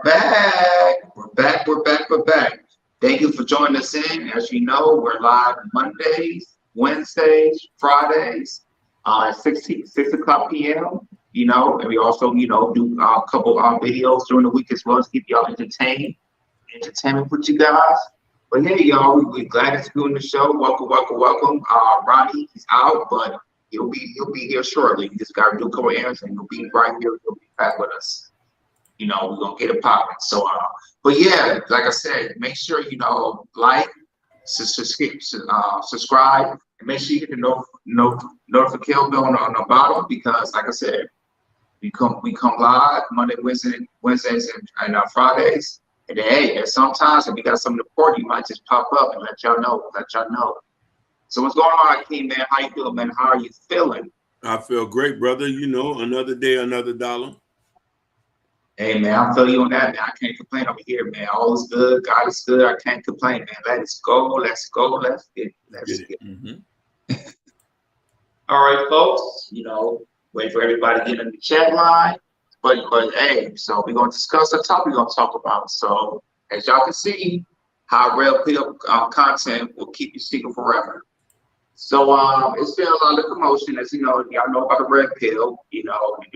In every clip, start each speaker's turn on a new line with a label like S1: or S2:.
S1: Back. We're back. We're back. We're back. Thank you for joining us in. As you know, we're live Mondays, Wednesdays, Fridays, at 6 o'clock p.m. And we also, do a couple videos during the week as well to keep y'all entertainment with you guys. But hey, y'all, we're glad to be on the show. Welcome, welcome, welcome. Ronnie, he's out, but he'll be here shortly. He just got to do a couple errands and he'll be right here. He'll be back with us. We're gonna get it popping. So, but yeah, like I said, make sure like, subscribe, and make sure you hit the notification bell on the bottom because, like I said, we come live Monday, Wednesdays, and Fridays. And then, hey, there's sometimes if we got something important, you might just pop up and let y'all know. So what's going on, Hakeem, man? How you feeling, man? How are you feeling?
S2: I feel great, brother. Another day, another dollar.
S1: Hey man, I feel you on that, man. I can't complain over here, man. All is good. God is good. I can't complain, man. Let's go. Let's go. Let's get it. All right, folks. Wait for everybody to get in the chat line. But hey, so we're gonna discuss the topic we're gonna talk about. So as y'all can see, how Red Pill content will keep you secret forever. So it's been a lot of commotion, as y'all know about the red pill. The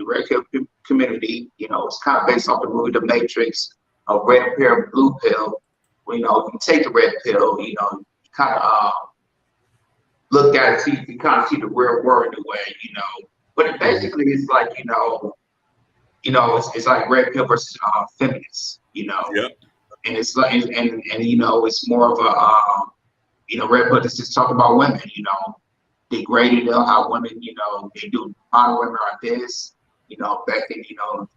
S1: red pill community. It's kind of based off the movie The Matrix, a red pill, blue pill. You take the red pill, you kind of look at it, see, you kind of see the real world in a way. But basically, it's like it's like red pill versus feminists.
S2: Yep.
S1: And it's like and it's more of a Red Pill just talk about women, degrading them, how women, they do model women like this, back in,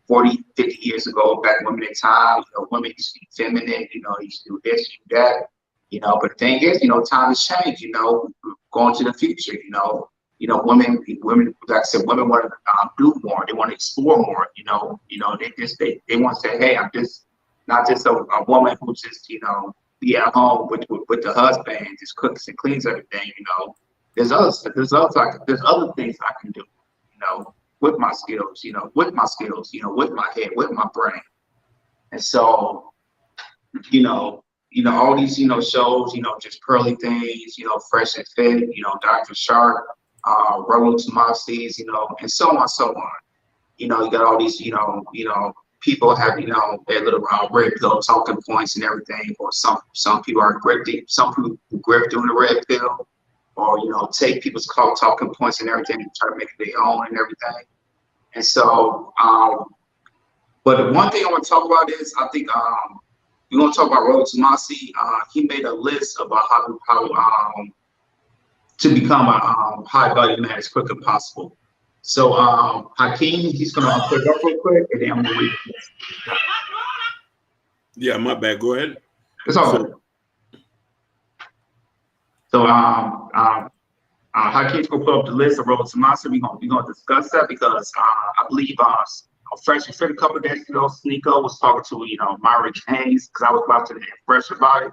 S1: 40, 50 years ago, back women in time, women used to be feminine, they used to do this, do that, but the thing is, time has changed, going to the future, women, like I said, women want to do more, they want to explore more, they want to say, hey, I'm just not just a woman who just, be at home with the husband, just cooks and cleans everything. There's other things I can do. With my skills. With my head, with my brain. And so, all these shows. Just Pearly Things. Fresh and Fit. Dr. Sharp. Rollo Tomasi's. And so on, so on. You got all these. People have their little red pill talking points and everything, or some people are grifting, some people grift doing the red pill, or take people's talking points and everything and try to make it their own and everything. And so, but the one thing I want to talk about is I think we're gonna talk about Rollo Tomasi. He made a list about how to become a high value man as quick as possible. So Hakeem, he's gonna put it up real quick, and then I'm gonna read this.
S2: Yeah, my bad. Go ahead.
S1: It's all good. So Hakeem's gonna put up the list of Rollo Tomasi. We're gonna discuss that because I believe Fresh and Fit a couple of days ago, Sneeko was talking to Myra Haynes because I was watching it Fresh about it,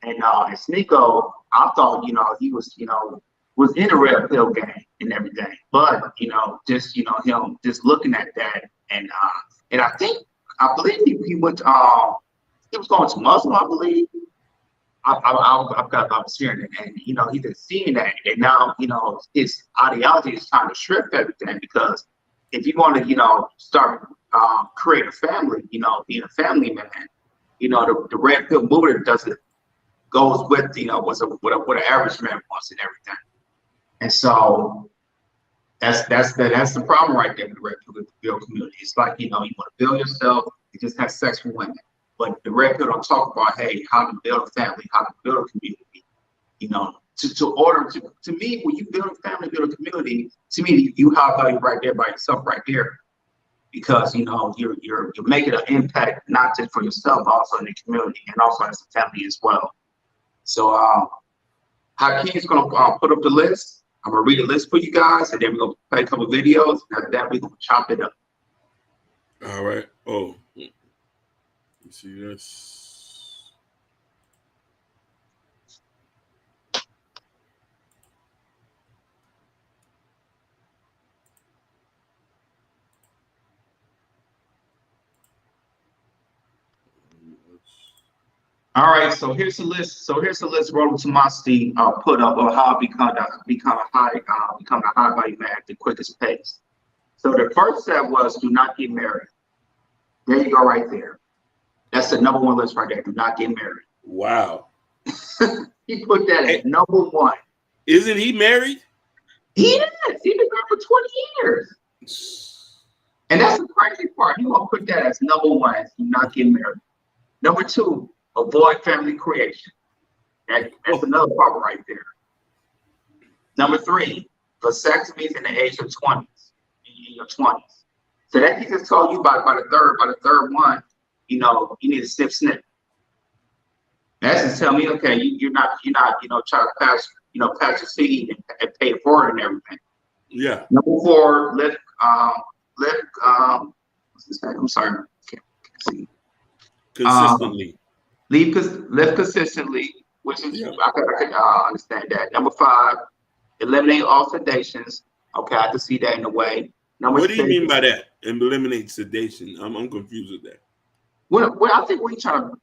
S1: and Sneeko, I thought he was in the red pill game and everything. But just him just looking at that and I believe he went he was going to Muslim, I believe. I've got hearing it, and he just seeing that, and now his ideology is trying to strip everything because if you want to start create a family, being a family man, the red pill movement doesn't goes with what an average man wants and everything. And so that's the problem right there with the red pill community. It's like you want to build yourself, you just have sex with women. But the red pill don't talk about how to build a family, how to build a community. To me, when you build a family, build a community, to me you have value right there by yourself right there. Because you're making an impact not just for yourself, but also in the community and also as a family as well. So Hakeem's gonna put up the list. I'm gonna read a list for you guys, and then we're gonna play a couple of videos. And after that, we're gonna chop it up.
S2: All right. Oh, you see this?
S1: All right, so here's the list. Roland Tomasi put up on how to become a high value man at the quickest pace. So the first step was do not get married. There you go, right there. That's the number one list right there. Do not get married.
S2: Wow.
S1: He put that at number one.
S2: Isn't he married?
S1: He is. He's been married for 20 years. And that's the crazy part. He won't put that as number one. Do not get married. Number two, avoid family creation. That's another part right there. Number three, vasectomies in the age of 20s. In your 20s. So that he just told you by the third one, you need to snip. That's just tell me, okay, you're not, trying to pass your seed and pay it forward and everything.
S2: Yeah.
S1: Number four, what's his name? I'm sorry, can't see.
S2: Consistently.
S1: Live consistently, which is I can understand that. Number five, eliminate all sedations. Okay, I can see that in a way.
S2: What do you mean by that? Eliminate sedation. I'm confused with that.
S1: What I think we trying to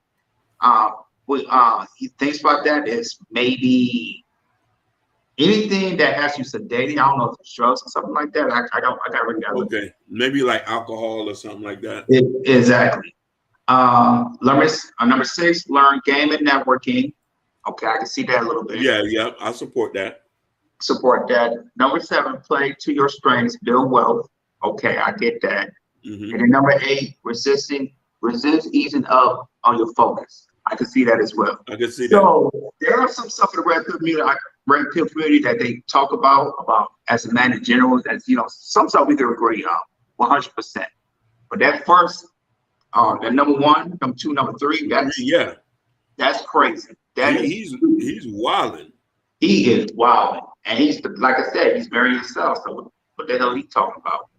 S1: he thinks about that is maybe anything that has you sedated. I don't know if it's drugs or something like that. I got really got.
S2: Okay, maybe like alcohol or something like that.
S1: Exactly. Number six, learn game and networking. Okay, I can see that a little bit.
S2: Yeah, I support that. Number seven, play to your strengths, build wealth. Okay, I get that. Mm-hmm. And then number eight, resist easing up on your focus. I can see that as well. I can see that.
S1: So there are some stuff in the red pill community that they talk about as a man in general. That's some stuff we can agree on 100%. But that first, the number one, number two, number three, that's crazy.
S2: He's wilding.
S1: He is wilding, and like I said, he's marrying himself. So what the hell are he talking about?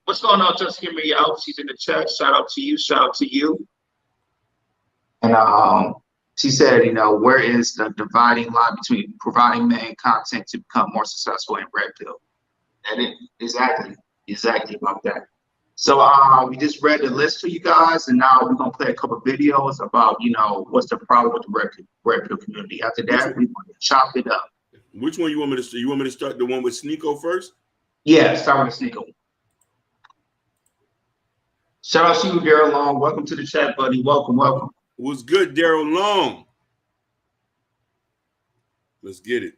S1: What's going on? Just hear me out. She's in the chat. Shout out to you. And she said, where is the dividing line between providing men content to become more successful in red pill? And exactly about that. So we just read the list to you guys, and now we're gonna play a couple of videos about what's the problem with the red pill community. After that, we're gonna chop it up.
S2: Which one you want me to start? You want me to start the one with Sneako first?
S1: Yeah, start with Sneako. Shout out to you, Daryl Long. Welcome to the chat, buddy. Welcome.
S2: What's good, Daryl Long? Let's get it.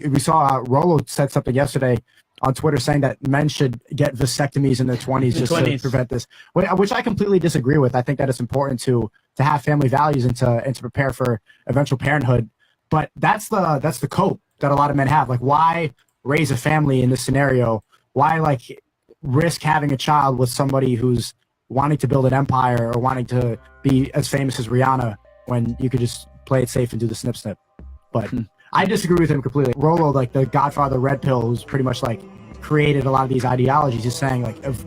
S3: We saw Rolo said something yesterday on Twitter saying that men should get vasectomies in their 20s just to prevent this, which I completely disagree with. I think that it's important to have family values and to prepare for eventual parenthood. But that's the cope that a lot of men have. Like, why raise a family in this scenario? Why risk having a child with somebody who's wanting to build an empire or wanting to be as famous as Rihanna when you could just play it safe and do the snip? But I disagree with him completely. Rolo, the godfather red pill, who's pretty much created a lot of these ideologies, is saying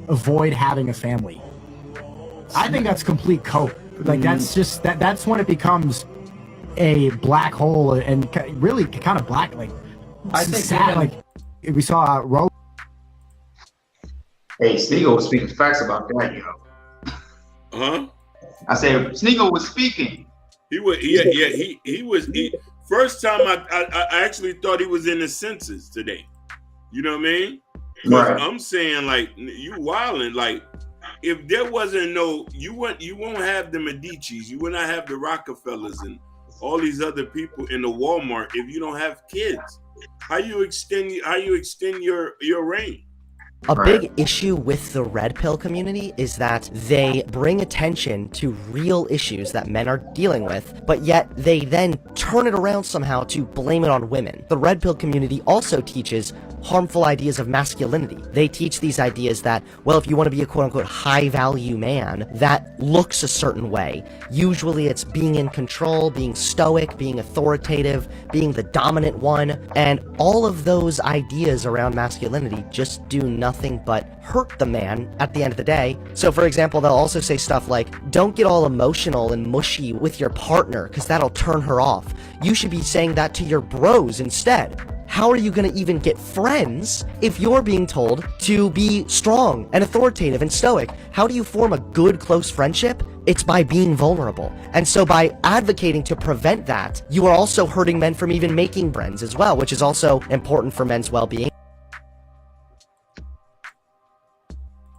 S3: avoid having a family. I think that's complete cope. That's just that's when it becomes a black hole and really kind of black. I think sad. We saw Rolo.
S1: Hey, Sneako was speaking facts about that,
S2: Huh?
S1: I said Sneako was speaking.
S2: He was. He was. First time I actually thought he was in the census today. You know what I mean? Right. I'm saying you wilding. If there wasn't you won't have the Medicis, you would not have the Rockefellers and all these other people in the Walmart if you don't have kids. How you extend your reign?
S4: A big issue with the red pill community is that they bring attention to real issues that men are dealing with, but yet they then turn it around somehow to blame it on women. The red pill community also teaches harmful ideas of masculinity. They teach these ideas that, well, if you want to be a quote-unquote high-value man, that looks a certain way. Usually it's being in control, being stoic, being authoritative, being the dominant one, and all of those ideas around masculinity just do nothing but hurt the man at the end of the day. So, for example, they'll also say stuff like, don't get all emotional and mushy with your partner, because that'll turn her off. You should be saying that to your bros instead. how are you going to even get friends if you're being told to be strong and authoritative and stoic? How do you form a good, close friendship? It's by being vulnerable. And so by advocating to prevent that, you are also hurting men from even making friends as well, which is also important for men's well-being.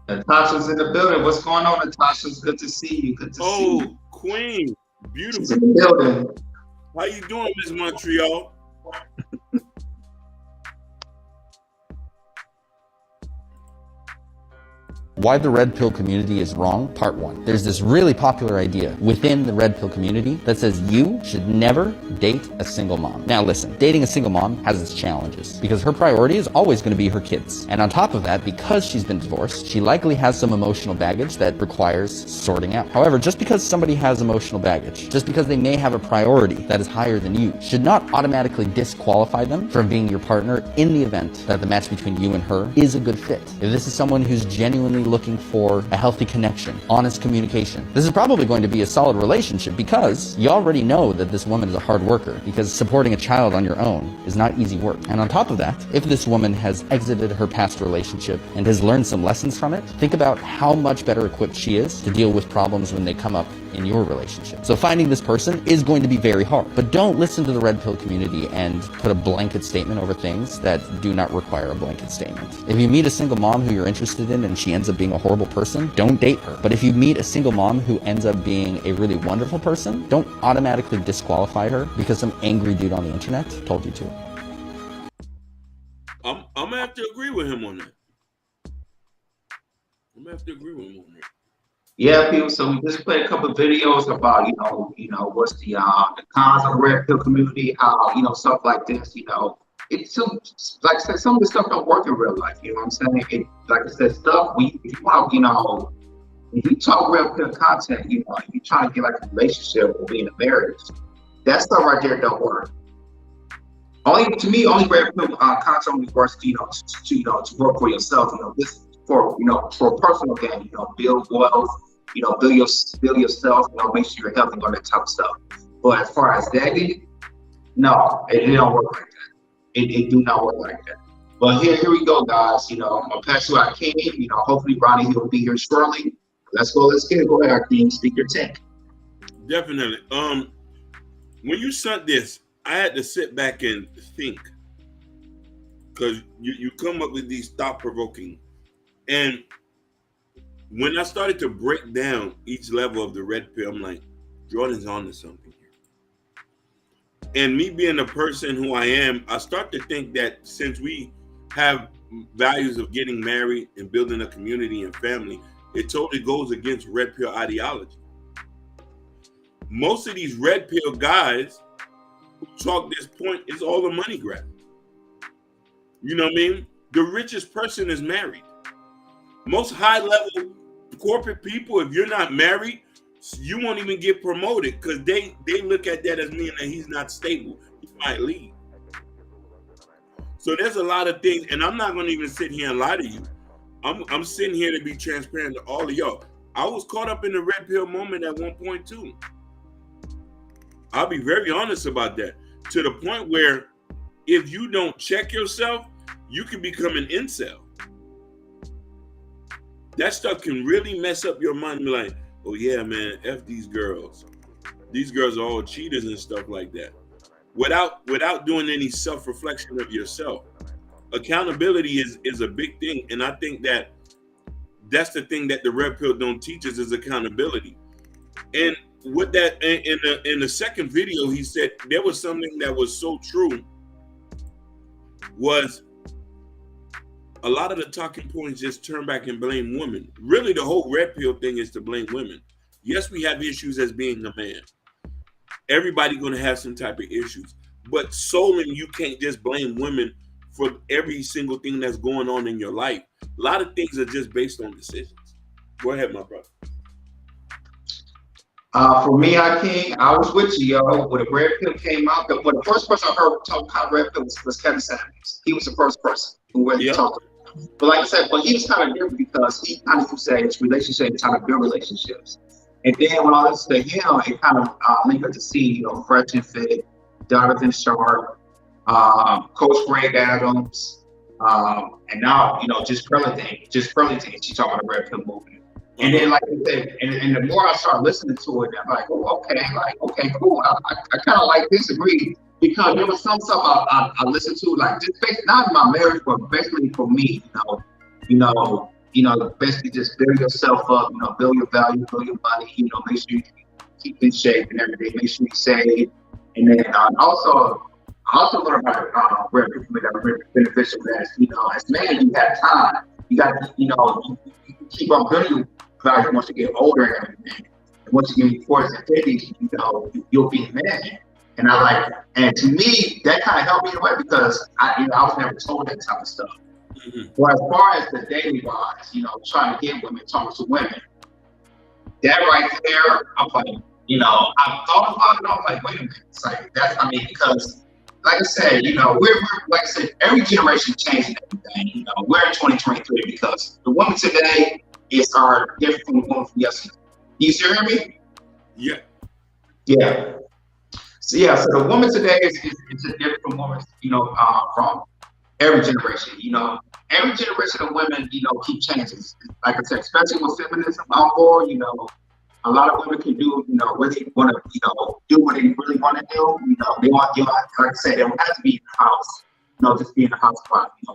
S1: Natasha's in the building. What's going on, Natasha? It's good to see you. Good to see you.
S2: Queen. Beautiful.
S1: She's in the building.
S2: How you doing, Miss Montreal?
S5: Why the red pill community is wrong, part 1. There's this really popular idea within the red pill community that says you should never date a single mom. Now listen, dating a single mom has its challenges because her priority is always going to be her kids. And on top of that, because she's been divorced, she likely has some emotional baggage that requires sorting out. However, just because somebody has emotional baggage, just because they may have a priority that is higher than you, should not automatically disqualify them from being your partner in the event that the match between you and her is a good fit. If this is someone who's genuinely looking for a healthy connection, honest communication, this is probably going to be a solid relationship because you already know that this woman is a hard worker, because supporting a child on your own is not easy work. And on top of that, if this woman has exited her past relationship and has learned some lessons from it, think about how much better equipped she is to deal with problems when they come up in your relationship. So finding this person is going to be very hard, but don't listen to the red pill community and put a blanket statement over things that do not require a blanket statement. If you meet a single mom who you're interested in and she ends up being a horrible person, don't date her. But if you meet a single mom who ends up being a really wonderful person, don't automatically disqualify her because some angry dude on the internet told you to.
S2: I'm gonna have to agree with him on that.
S1: Yeah, people. So we just played a couple of videos about, what's the cons of the red pill community, how, stuff like this, it's some, like I said, some of the stuff don't work in real life. You know what I'm saying? Like I said, stuff if you want, if you talk red pill content, if you're trying to get like a relationship or be in a marriage, that stuff right there don't work. Only red pill content only works, to work for yourself. This for a personal gain. Build wealth. Build yourself. Make sure you're healthy on that type of stuff. But as far as dating, no, it don't work like that. It do not work like that. But here we go, guys. I'm gonna pass you out, King. Hopefully Ronnie will be here shortly. Let's get it. Go ahead, King. Speak your tank.
S2: Definitely. When you sent this, I had to sit back and think, because you come up with these thought-provoking, and when I started to break down each level of the red pill, I'm like, Jordan's on to something here. And me being the person who I am, I start to think that since we have values of getting married and building a community and family, it totally goes against red pill ideology. Most of these red pill guys who talk this point is all the money grab. You know what I mean? The richest person is married. Most high-level corporate people, if you're not married, you won't even get promoted because they look at that as meaning that he's not stable. He might leave. So there's a lot of things, and I'm not going to even sit here and lie to you. I'm sitting here to be transparent to all of y'all. I was caught up in the red pill moment at one point too. I'll be very honest about that. To the point where if you don't check yourself, you can become an incel. That stuff can really mess up your mind. Be like, oh yeah, man, F these girls. These girls are all cheaters and stuff like that. Without doing any self-reflection of yourself. Accountability is a big thing. And I think that's the thing that the red pill don't teach us is accountability. And with that, in the second video, he said there was something that was so true, was a lot of the talking points just turn back and blame women. Really, the whole red pill thing is to blame women. Yes, we have issues as being a man. Everybody going to have some type of issues. But solely, you can't just blame women for every single thing that's going on in your life. A lot of things are just based on decisions. Go ahead, my brother.
S1: For me, King, I was with you, yo. When the red pill came out, the first person I heard talk about red pill was Kevin Samuels. He was the first person who went to talk. But like I said, he was kind of different because he kind of said his relationship and trying to build relationships. And then when I listened to him, it kind of linked to see, Fresh and Fit, Jonathan Sharp, Coach Greg Adams, and now, just Pearly Thing. She talking about the red pill movement. And then, like I said, and the more I start listening to it, I'm like, oh, okay, cool. I kind of like disagree, because there was some stuff I listened to, like, just basically, not in my marriage, but basically for me, basically just build yourself up, build your value, build your money, make sure you keep in shape and everything, make sure you save. And then I also learned about where people that are really beneficial as, as men, you have time. You got, you keep on building your value once you get older and everything. And once you get in your 40s and 50s, you'll be a man. And to me, that kind of helped me in a way, because I was never told that type of stuff. Mm-hmm. Well, as far as the daily wise, trying to get women, talking to women, that right there, I'm like, I thought about it. I'm like, wait a minute. It's like, because, like I said, we're like I said, every generation changing everything. We're in 2023, because the women today are different from the women from yesterday. You hear me?
S2: Yeah.
S1: Yeah. So the woman today is a different woman, from every generation. Every generation of women, keep changing. Like I said, especially with feminism on board, a lot of women can do, really want to, do what they really want to do. They want, like I said, they don't have to be in the house, just be in the house.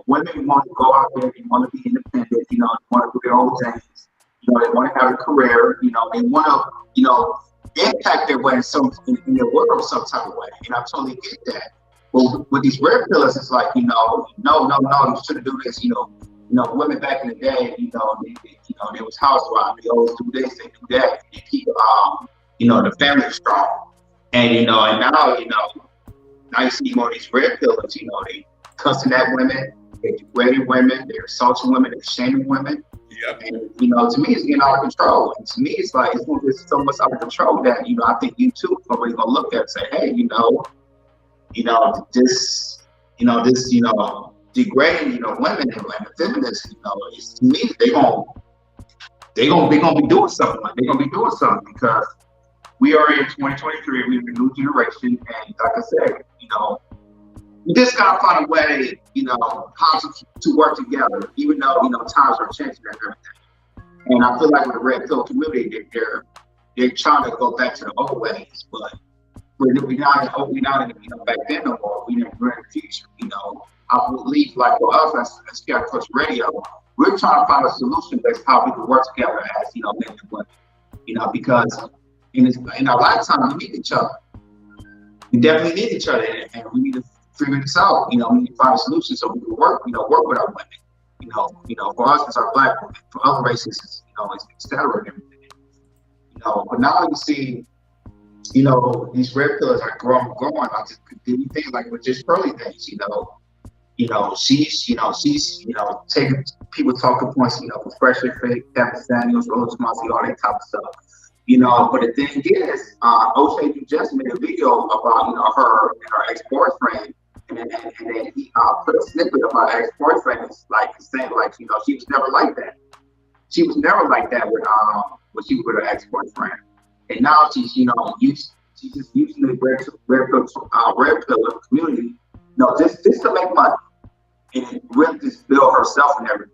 S1: Women want to go out there, they want to be independent, they want to do their own things. They want to have a career, they want to, impact their way in their world some type of way. And I totally get that. But with these red pillars, it's like, no, you shouldn't do this. Women back in the day, they was housewives. They always do this, they do that. They keep, the family strong. And, and now you see more of these red pillars, they cussing at women, they're degrading women, they're assaulting women, they're shaming women. Yep. And, to me, it's getting out of control. And to me, it's like, it's going to get so much out of control that, I think you too are really going to look at it and say, hey, this, degrading, women and feminists, it's, to me, they're going to be doing something. They're going to be doing something, because we are in 2023, we're a new generation. And like I said, we just got to find a way, how to work together, even though, times are changing and everything. And I feel like with the red pill community, they're trying to go back to the old ways, but we're not back then no more. We're in the future, I believe, like for us as Scott Coach Radio, we're trying to find a solution that's how we can work together as, men and women, because in our lifetime, we need each other. We definitely need each other, and we need to figure this out. We need to find a solution so we can work with our women. For us, it's our Black women. For other races, it's, et cetera, and everything. But now you see, these red pillars are growing. I just continue things like with just Pearly Things. She's taking people talking points. For Fresh and Fit, Kevin Samuels, Rose Tomasi, all that type of stuff. But the thing is, O'Shea just made a video about her and her ex-boyfriend. And then he put a snippet of her ex-boyfriend, saying she was never like that. She was never like that when she was with her ex-boyfriend. And now she's just using the red pill community, just to make money and really just build herself and everything.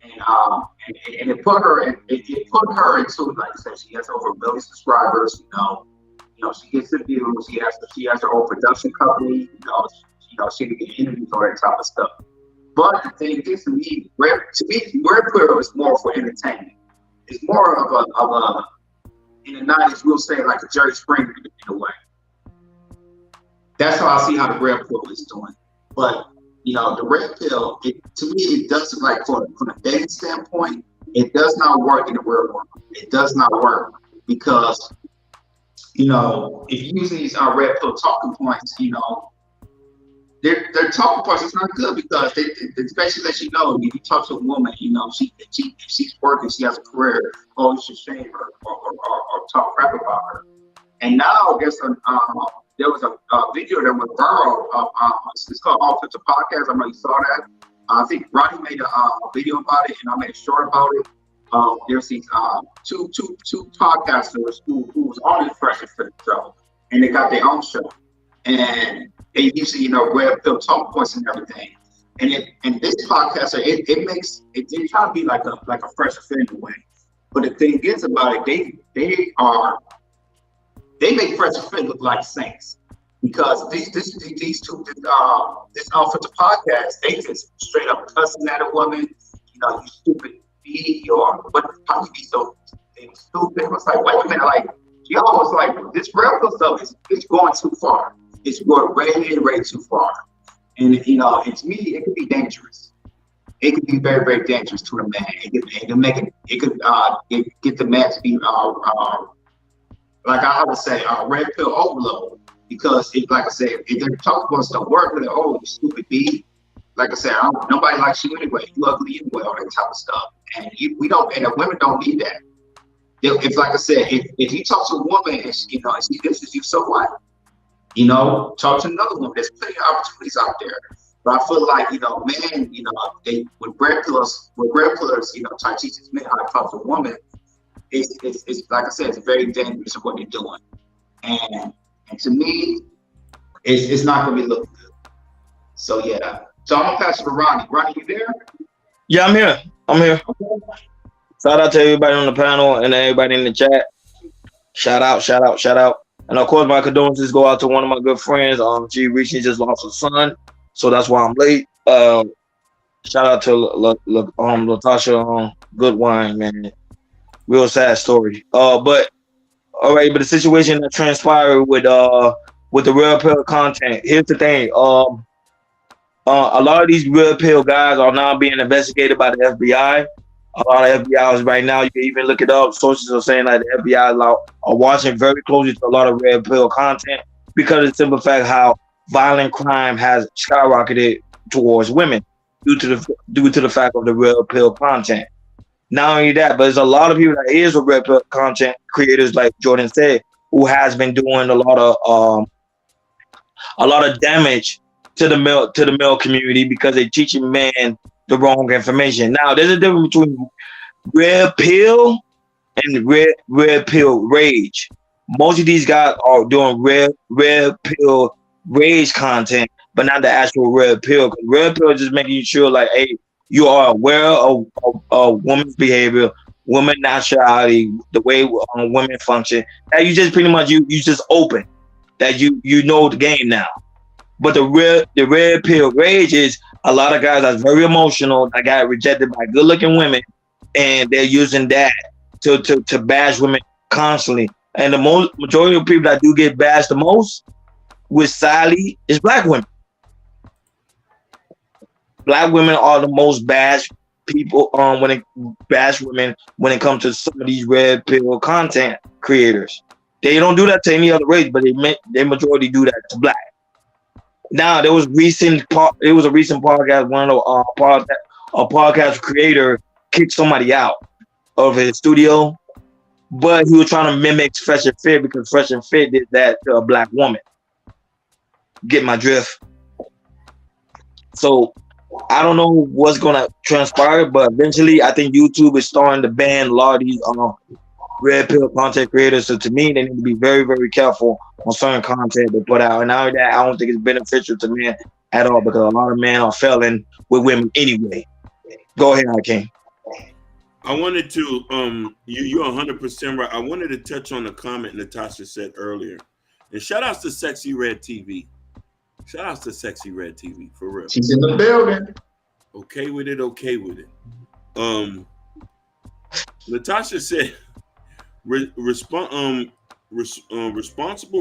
S1: And it put her into, like I said, she has over 1 million subscribers. She gets the views. She has her own production company. She can get interviews, all that type of stuff. But the thing is, to me, red pill is more for entertainment. It's more of a in the 90s, we'll say like a Jerry Springer in a way. That's how I see how the red pill is doing. But the red pill, to me, it doesn't, like, from a dating standpoint, it does not work in the real world. It does not work, because if you use these red pill talking points, their talking points is not good, because they especially let if you talk to a woman, if she's working, she has a career, you should shame her or talk crap about her. And now there was a video that went viral. It's called All Filter Podcast. I know you saw that. I think Ronnie made a video about it, and I made a short about it. There's these two podcasters who was on the Fresh and Fit show, and they got their own show. And they usually, you know, red pill talk points and everything. And this podcast, they try to be like a fresh offender way. But the thing is about it, they make fresh offender look like saints, because these two this offensive podcast, they just straight up cussing at a woman, you know, you stupid B, or what? How you be so stupid? It was like, wait a minute, like y'all was like, this red pill stuff is going too far. It's going way too far. And you know, and to me, it could be dangerous. It could be very, very dangerous to the man. It could get the man to be like I would say, red pill overload. Because like I said, if they're talking about stuff work, they're you stupid B. Like I said, nobody likes you anyway. You ugly anyway, all that type of stuff. And we don't, and the women don't need that. If like I said, if you talk to a woman and you know, and she disses you, so what? You know, talk to another woman. There's plenty of opportunities out there. But I feel like, you know, men, you know, they with red pillars, you know, try to teach these men how to talk to a woman. It's like I said, it's very dangerous of what they're doing. And to me, it's not gonna be looking good. So yeah. So I'm gonna pass it to Ronnie. Ronnie, you there?
S6: Yeah, I'm here. Okay. Shout out to everybody on the panel and everybody in the chat. Shout out. And of course, my condolences go out to one of my good friends. She recently just lost her son, so that's why I'm late. Shout out to Latasha Goodwine, man. Real sad story. But all right, but the situation that transpired with the red pill content. Here's the thing. A lot of these red pill guys are now being investigated by the FBI. A lot of FBI's right now, you can even look it up. Sources are saying that the FBI are watching very closely to a lot of red pill content because of the simple fact how violent crime has skyrocketed towards women due to the fact of the red pill content. Not only that, but there's a lot of people that is with red pill content creators, like Jordan said, who has been doing a lot of damage to the male community because they're teaching men the wrong information. Now, there's a difference between red pill and red pill rage. Most of these guys are doing red pill rage content, but not the actual red pill. Red pill is just making sure, like, hey, you are aware of women's behavior, women nationality, the way women function. That you just pretty much you just open. That you know the game now. But the red pill rage is a lot of guys that's very emotional, that got rejected by good-looking women, and they're using that to bash women constantly. And the majority of people that do get bashed the most with Sally is black women. Black women are the most bashed people when it comes to some of these red pill content creators. They don't do that to any other race, but they majority do that to black. Now there was a recent podcast. One of a podcast creator kicked somebody out of his studio, but he was trying to mimic Fresh and Fit because Fresh and Fit did that to a black woman. Get my drift? So I don't know what's gonna transpire, but eventually I think YouTube is starting to ban a lot of these red pill content creators. So to me, they need to be very, very careful on certain content they put out. And now that I don't think it's beneficial to men at all because a lot of men are failing with women anyway. Go ahead, Hakeem.
S2: I wanted to you're 100% right. I wanted to touch on the comment Natasha said earlier. And shout outs to Sexy Red TV. Shout outs to Sexy Red TV for real.
S1: She's in the building.
S2: Okay with it. Natasha said responsible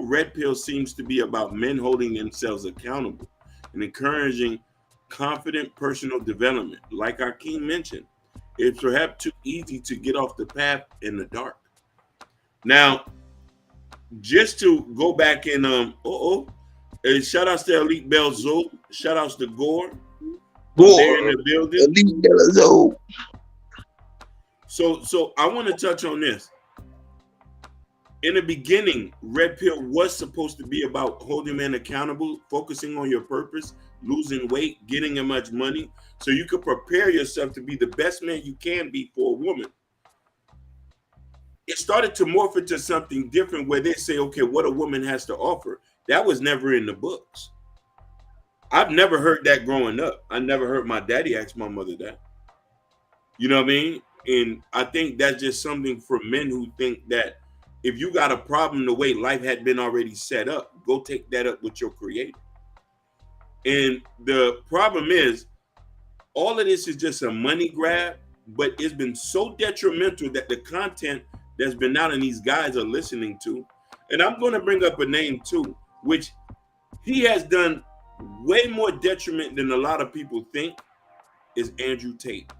S2: red pill seems to be about men holding themselves accountable and encouraging confident personal development. Like Hakeem mentioned, it's perhaps too easy to get off the path in the dark. Now, just to go back and shout outs to Elite Bell Zoe, shout outs to Gore. They're in the building.
S6: Elite Bell Zoe.
S2: So I want to touch on this. In the beginning, red pill was supposed to be about holding men accountable, focusing on your purpose, losing weight, getting as much money, so you could prepare yourself to be the best man you can be for a woman. It started to morph into something different where they say, okay, what a woman has to offer. That was never in the books. I've never heard that growing up. I never heard my daddy ask my mother that. You know what I mean? And I think that's just something for men who think that if you got a problem the way life had been already set up, go take that up with your creator. And the problem is, all of this is just a money grab, but it's been so detrimental that the content that's been out and these guys are listening to, and I'm going to bring up a name too, which he has done way more detriment than a lot of people think, is Andrew Tate.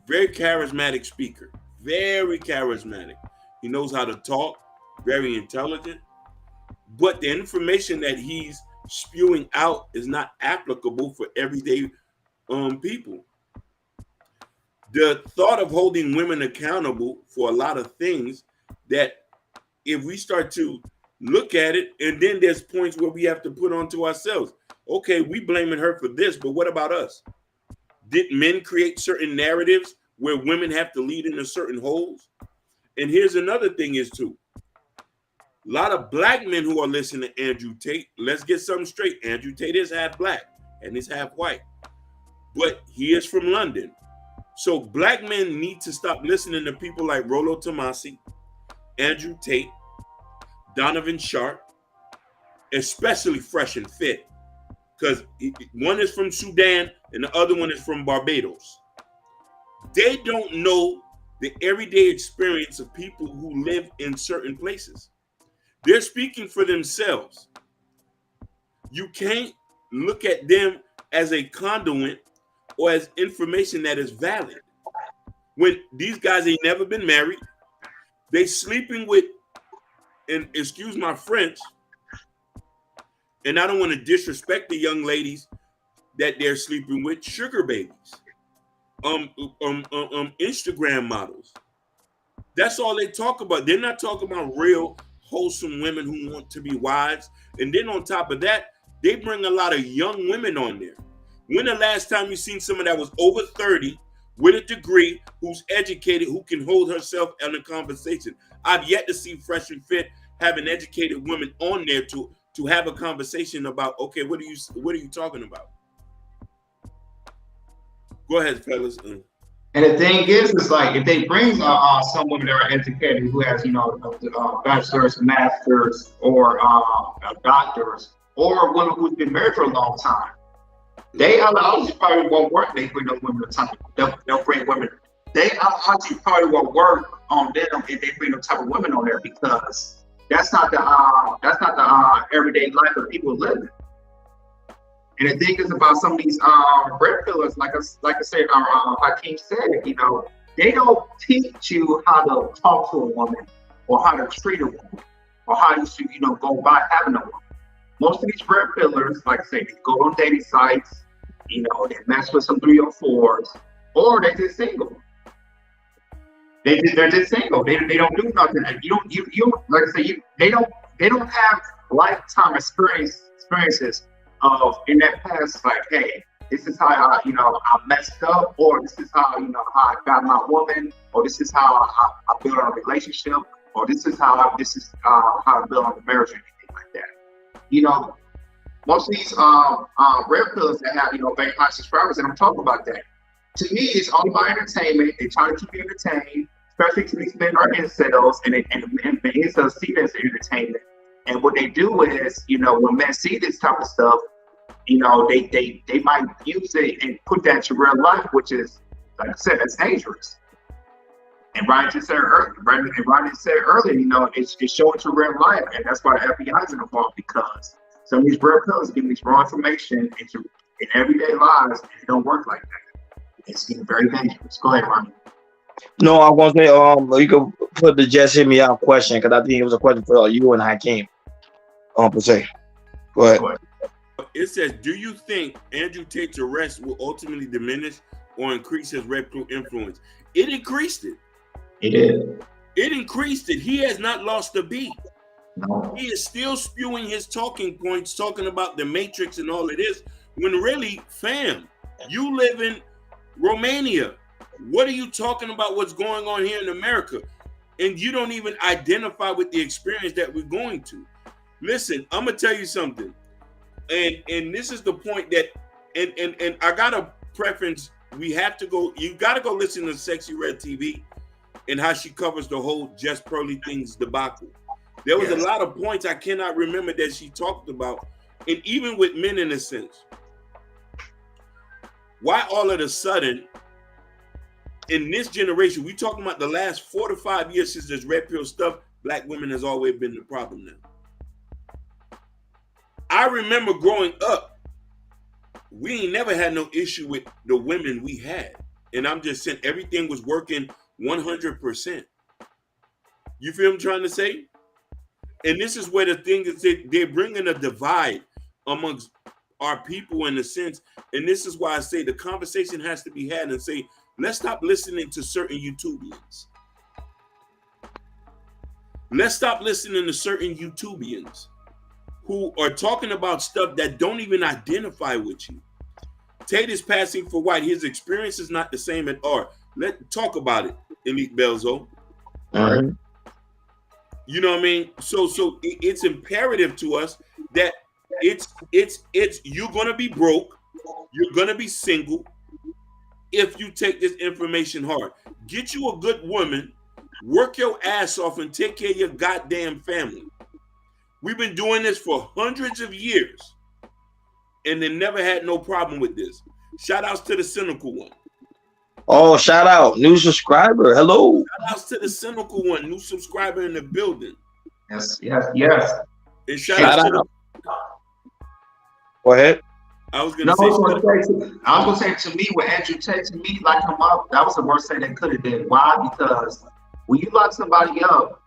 S2: Very charismatic speaker, very charismatic. He knows how to talk, very intelligent, but the information that he's spewing out is not applicable for everyday people. The thought of holding women accountable for a lot of things, that if we start to look at it, and then there's points where we have to put onto ourselves, okay, we blaming her for this, but what about us? Did men create certain narratives where women have to lead into certain holes? And here's another thing is too, a lot of black men who are listening to Andrew Tate, let's get something straight. Andrew Tate is half black and he's half white, but he is from London. So black men need to stop listening to people like Rollo Tomasi, Andrew Tate, Donovan Sharp, especially Fresh and Fit, because one is from Sudan and the other one is from Barbados. They don't know the everyday experience of people who live in certain places. They're speaking for themselves. You can't look at them as a conduit or as information that is valid. When these guys ain't never been married, they sleeping with, and excuse my French, and I don't want to disrespect the young ladies that they're sleeping with, sugar babies, Instagram models. That's all they talk about. They're not talking about real wholesome women who want to be wives. And then on top of that, they bring a lot of young women on there. When the last time you seen someone that was over 30 with a degree, who's educated, who can hold herself in a conversation? I've yet to see Fresh and Fit have an educated woman on there to have a conversation about, okay, what are you talking about? Go ahead, fellas.
S1: And the thing is like, if they bring some women that are educated who has, bachelor's, masters, or doctors, or women who's been married for a long time, they obviously probably won't work. They bring those women to time. They'll bring women. They obviously probably won't work on them if they bring those type of women on there, because that's not the everyday life of people living. And the thing is about some of these red pillars, like I said, Hakeem said, they don't teach you how to talk to a woman, or how to treat a woman, or how you should, go by having a woman. Most of these red pillars, like I say, they go on dating sites, they mess with some 304s, or they're just single. They're just single. They don't do nothing. You don't like I say, they don't have lifetime experiences of in that past, like, hey, this is how I messed up, or this is how how I got my woman, or this is how I built on a relationship, or this is how I built on a marriage, or anything like that. Most of these red pillars that have very high subscribers, and I'm talking about that. To me, it's all about entertainment. They try to keep you entertained, especially to these men are incels, and incels see this as entertainment. And what they do is, when men see this type of stuff, they might use it and put that to real life, which is, like I said, that's dangerous. And Ryan just said earlier, it's showing to real life, and that's why the FBI is involved, because some of these red pillars giving these wrong information in everyday lives, and it don't work like that. It's getting very dangerous. Go ahead, Ronnie.
S6: No, I was gonna say, you could put the just hit me out question, because I think it was a question for you and Hakeem. Per se. Go ahead.
S2: It says, do you think Andrew Tate's arrest will ultimately diminish or increase his red pill influence? It increased it.
S1: It is.
S2: It increased it. He has not lost a beat.
S1: No.
S2: He is still spewing his talking points, talking about the Matrix and all of this, when really, fam, you live in Romania. What are you talking about what's going on here in America? And you don't even identify with the experience that we're going to. Listen, I'm going to tell you something. And this is the point that, and I gotta preference. We have to go. You gotta go listen to Sexy Red TV and how she covers the whole Just Pearly Things debacle. There was a lot of points I cannot remember that she talked about, and even with men in a sense. Why all of a sudden, in this generation, we talking about the last 4 to 5 years since this red pill stuff, black women has always been the problem now. I remember growing up, we ain't never had no issue with the women we had. And I'm just saying everything was working 100%. You feel what I'm trying to say? And this is where the thing is, they're bringing a divide amongst our people in a sense. And this is why I say the conversation has to be had and say, let's stop listening to certain YouTubians. Let's stop listening to certain YouTubians who are talking about stuff that don't even identify with you. Tate is passing for white. His experience is not the same at all. Let's talk about it, Elite Belzo.
S6: All right.
S2: You know what I mean? So it's imperative to us that it's you're gonna be broke, you're gonna be single if you take this information hard. Get you a good woman, work your ass off, and take care of your goddamn family. We've been doing this for hundreds of years, and they never had no problem with this. Shout outs to the cynical one.
S6: Oh, shout out. New subscriber. Hello.
S2: Shout outs to the cynical one, new subscriber in the building.
S1: Yes.
S2: And shout out to
S6: Go ahead.
S2: I was
S1: No,
S2: gonna
S1: I was gonna say to me, when Andrew Tate to me locked him up, that was the worst thing they could have did. Why? Because when you lock somebody up,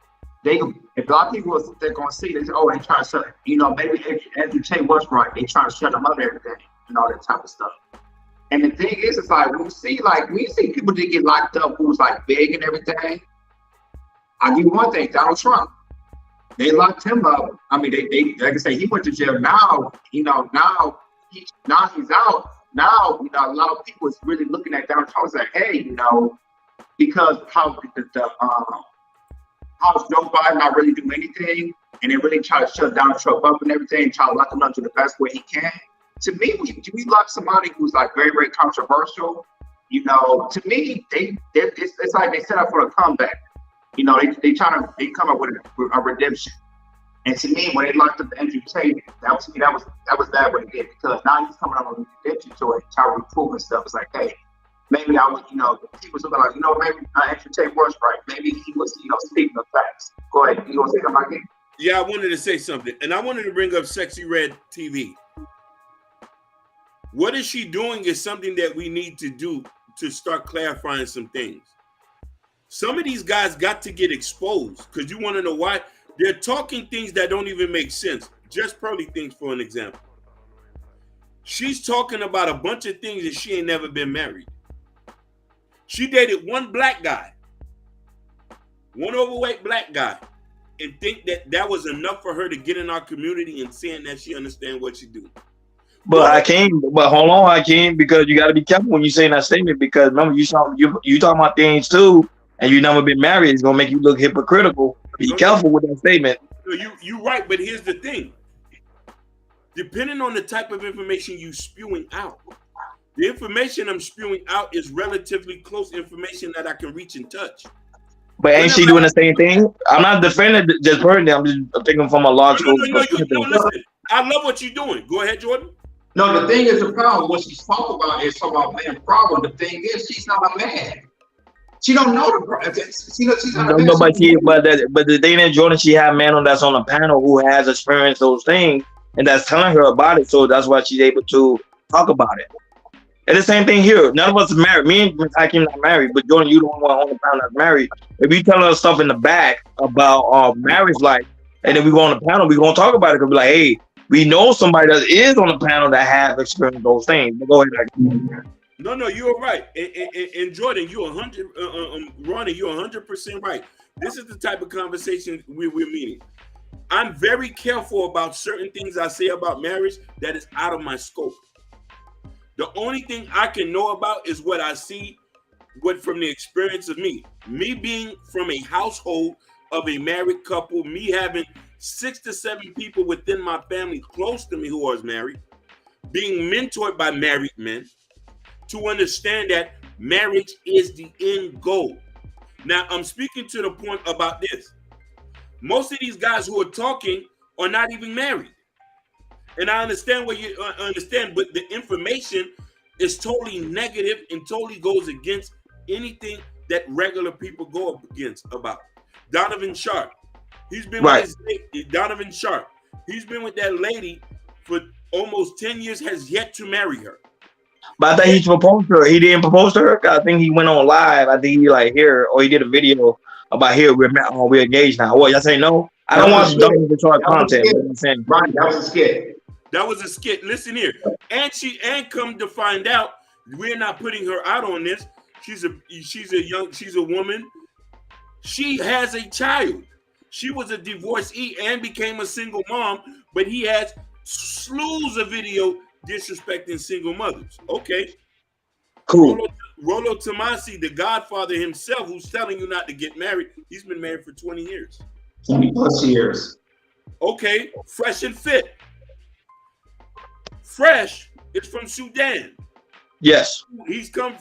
S1: if a lot of people they're gonna see, they say, oh, they try to shut, maybe Andrew Tate was right. They try to shut him up and everything and all that type of stuff. And the thing is, it's like when you see people that get locked up who's like big and everything. I'll give you one thing, Donald Trump. They locked him up. I mean, they like I say, he went to jail. Now, now he's out. Now, a lot of people is really looking at Donald Trump and say, hey, because how Joe Biden not really do anything, and they really try to shut Donald Trump up and everything, and try to lock him up to the best way he can. To me, we lock somebody who's like very, very controversial. To me, it's like they set up for a comeback. They come up with a redemption. And to me, when they locked up Andrew Tate, that was bad what he did, because now he's coming up with a redemption to it, trying to reprove and stuff. It's like, hey, maybe I would, people are like, maybe Andrew Tate was right. Maybe he was, speaking the facts. Go ahead. You gonna say something again?
S2: Yeah, I wanted to say something, and I wanted to bring up Sexy Red TV. What is she doing is something that we need to do to start clarifying some things. Some of these guys got to get exposed, because you want to know why? They're talking things that don't even make sense. Just Pearly Things, for an example. She's talking about a bunch of things that she ain't never been married. She dated one black guy, one overweight black guy, and think that was enough for her to get in our community and saying that she understands what she do.
S6: But hold on, Hakeem, because you got to be careful when you say that statement, because remember, you talking about things too, and you never been married. It's gonna make you look hypocritical. Be careful with that statement.
S2: You're right, but here's the thing. Depending on the type of information you spewing out, the information I'm spewing out is relatively close information that I can reach and touch.
S6: But ain't she doing the same thing? I'm not defending just personally. I'm just thinking from a logical perspective.
S2: Listen, I love what you're doing. Go ahead, Jordan.
S1: No, the thing is, the problem, what she's talking about is talking about man problem. The thing is, she's not a man. She don't know the problem. She's not a man.
S6: But the thing is, Jordan, she had a man that's on the panel who has experienced those things, and that's telling her about it. So that's why she's able to talk about it. And the same thing here. None of us are married. Me and Hakeem not married, but Jordan, you the one on the panel that's married. If you tell us stuff in the back about marriage life, and then we go on the panel, we're gonna talk about it. Gonna be like, hey, we know somebody that is on the panel that have experienced those things. But go ahead, Hakeem.
S2: No, you're right. And Jordan, you're 100. Ronnie, you're 100% right. This is the type of conversation we're meeting. I'm very careful about certain things I say about marriage that is out of my scope. The only thing I can know about is what I see, from the experience of me being from a household of a married couple, me having 6 to 7 people within my family close to me who are married, being mentored by married men to understand that marriage is the end goal. Now, I'm speaking to the point about this. Most of these guys who are talking are not even married. And I understand what you understand, but the information is totally negative and totally goes against anything that regular people go up against about. Donovan Sharp. He's been with Donovan Sharp. He's been with that lady for almost 10 years, has yet to marry her.
S6: But I think he proposed to her. He didn't propose to her. I think he went on live. I think he like here, or he did a video about here. We're engaged now. What, y'all say no? I don't watch Donovan Sharp content.
S1: Right, that was a skit.
S2: That was a skit. Listen here, and come to find out, we're not putting her out on this. She's a woman. She has a child. She was a divorcee and became a single mom, but he has slews of video disrespecting single mothers. Okay.
S6: Cool.
S2: Rollo Tomasi, the Godfather himself, who's telling you not to get married, he's been married for 20 years.
S1: 20+ years.
S2: Okay. Fresh and Fit. Fresh is from Sudan.
S6: Yes.
S2: He's come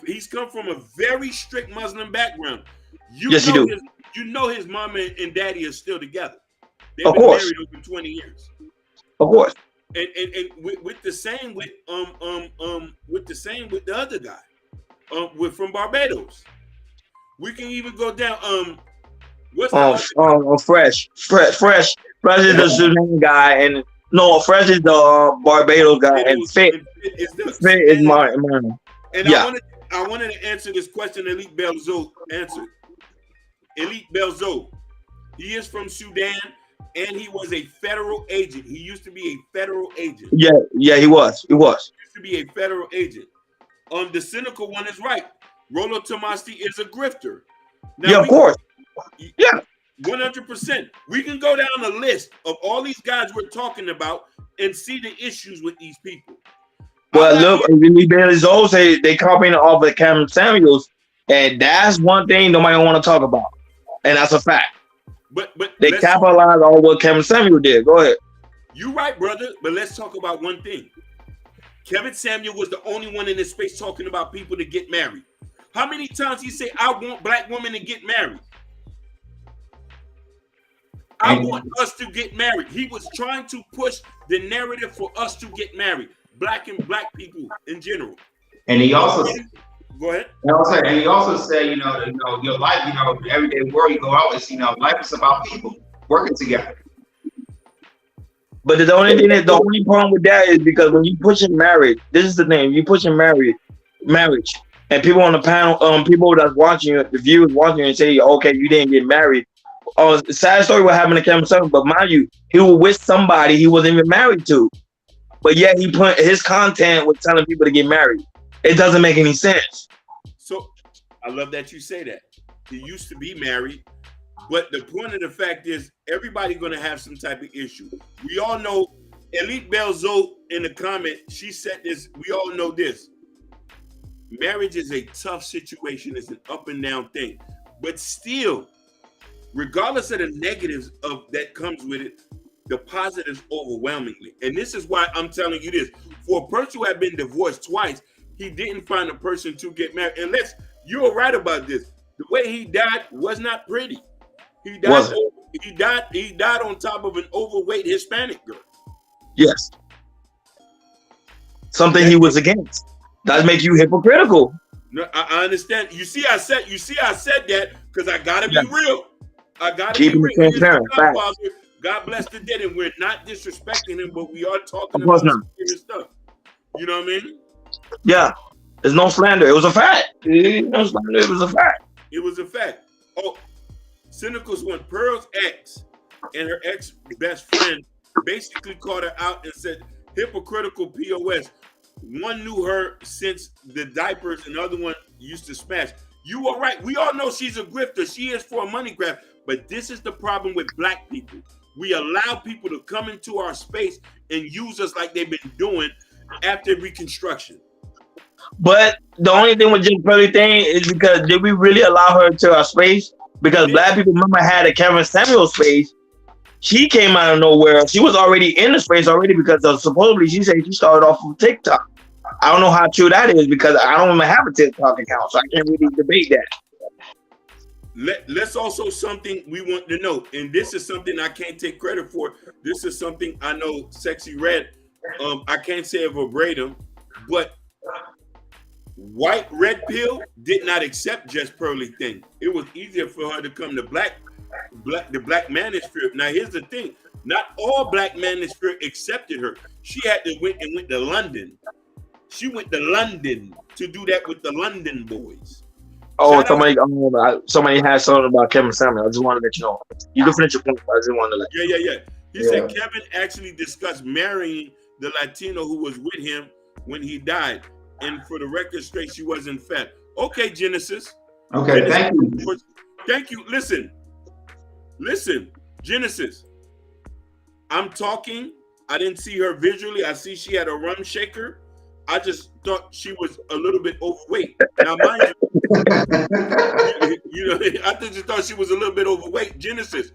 S2: from a very strict Muslim background.
S6: Yes, he do.
S2: You know his mama and daddy are still together. They've
S6: Of
S2: been
S6: course.
S2: married over 20 years.
S6: Of course.
S2: And with the same with the other guy, with from Barbados. We can even go down.
S6: Fresh is the Sudan guy, and no, Fresh is the Barbados guy, and Fit is mine.
S2: And
S6: yeah.
S2: I wanted to answer this question. Elite Belzo answered. Elite Belzo, he is from Sudan, and he was a federal agent. He used to be a federal agent.
S6: Yeah, he was.
S2: He used to be a federal agent. The cynical one is right. Rollo Tomasi is a grifter. Now,
S6: of course. Yeah.
S2: 100%. We can go down a list of all these guys we're talking about and see the issues with these people.
S6: Well, look, Elite Belzo say they copying off of Cameron Samuels, and that's one thing nobody want to talk about, and that's a fact.
S2: But
S6: they capitalize on what Cameron Samuel did. Go ahead.
S2: You're right, brother. But let's talk about one thing. Kevin Samuel was the only one in this space talking about people to get married. How many times he say, "I want black women to get married"? I want us to get married. He was trying to push the narrative for us to get married, black people in general.
S1: And he also
S2: go ahead.
S1: And he also said, your life, the everyday world you go out is, life is about people working together.
S6: But the only problem with that is because when you pushing marriage, this is the thing, you pushing marriage, and people on the panel, people that's watching you, the viewers watching you and say, okay, you didn't get married. Oh, sad story what happened to Cameron Samuel, but mind you, he was with somebody he wasn't even married to. But yet he put his content was telling people to get married. It doesn't make any sense.
S2: So I love that you say that. He used to be married, but the point of the fact is everybody gonna have some type of issue. We all know Elite Belzo in the comment, she said this, we all know this. Marriage is a tough situation, it's an up and down thing. But still, regardless of the negatives of that comes with it, the positives overwhelmingly. And this is why I'm telling you this. For a person who had been divorced twice, he didn't find a person to get married. Unless you're right about this. The way he died was not pretty. He died on top of an overweight Hispanic girl.
S6: Yes. Something he was against. That make you hypocritical.
S2: No, I understand. You see, I said that because I gotta be real. I gotta
S6: keep
S2: be real.
S6: transparent.
S2: God bless the dead, and we're not disrespecting him, but we are talking about serious stuff. You know what I mean?
S6: Yeah. There's no slander. It was a fact. It was a fact.
S2: It was a fact. Oh, Cynical's one. Pearl's ex and her ex best friend basically called her out and said, hypocritical POS. One knew her since the diapers, and the other one used to smash. You are right. We all know she's a grifter. She is for a money grab. But this is the problem with black people. We allow people to come into our space and use us like they've been doing after Reconstruction.
S6: But the only thing with Jim Pearly thing is because did we really allow her to our space? Because black people remember had a Kevin Samuel space, She came out of nowhere. She was already in the space already because supposedly she said she started off from TikTok. I don't know how true that is because I don't even have a TikTok account, so I can't really debate that.
S2: Let's also something we want to know, and this is something I can't take credit for. This is something I know Sexy Red, I can't say it verbatim, but White Red Pill did not accept Jess Pearly thing. It was easier for her to come to the Black Manosphere. Now here's the thing: not all Black Manosphere accepted her. She had to went to London. She went to London to do that with the London boys.
S6: Oh, somebody had something about Kevin Samuel. I just wanted to let you know. You can finish your point. I just wanted to let you know.
S2: Yeah. He said Kevin actually discussed marrying the Latino who was with him when he died. And for the record straight, she wasn't fat. Okay, Genesis.
S1: Okay, thank you.
S2: Thank you. Listen, Genesis. I'm talking. I didn't see her visually. I see she had a rum shaker. I just thought she was a little bit overweight. Now, mind you, I just thought she was a little bit overweight. Genesis,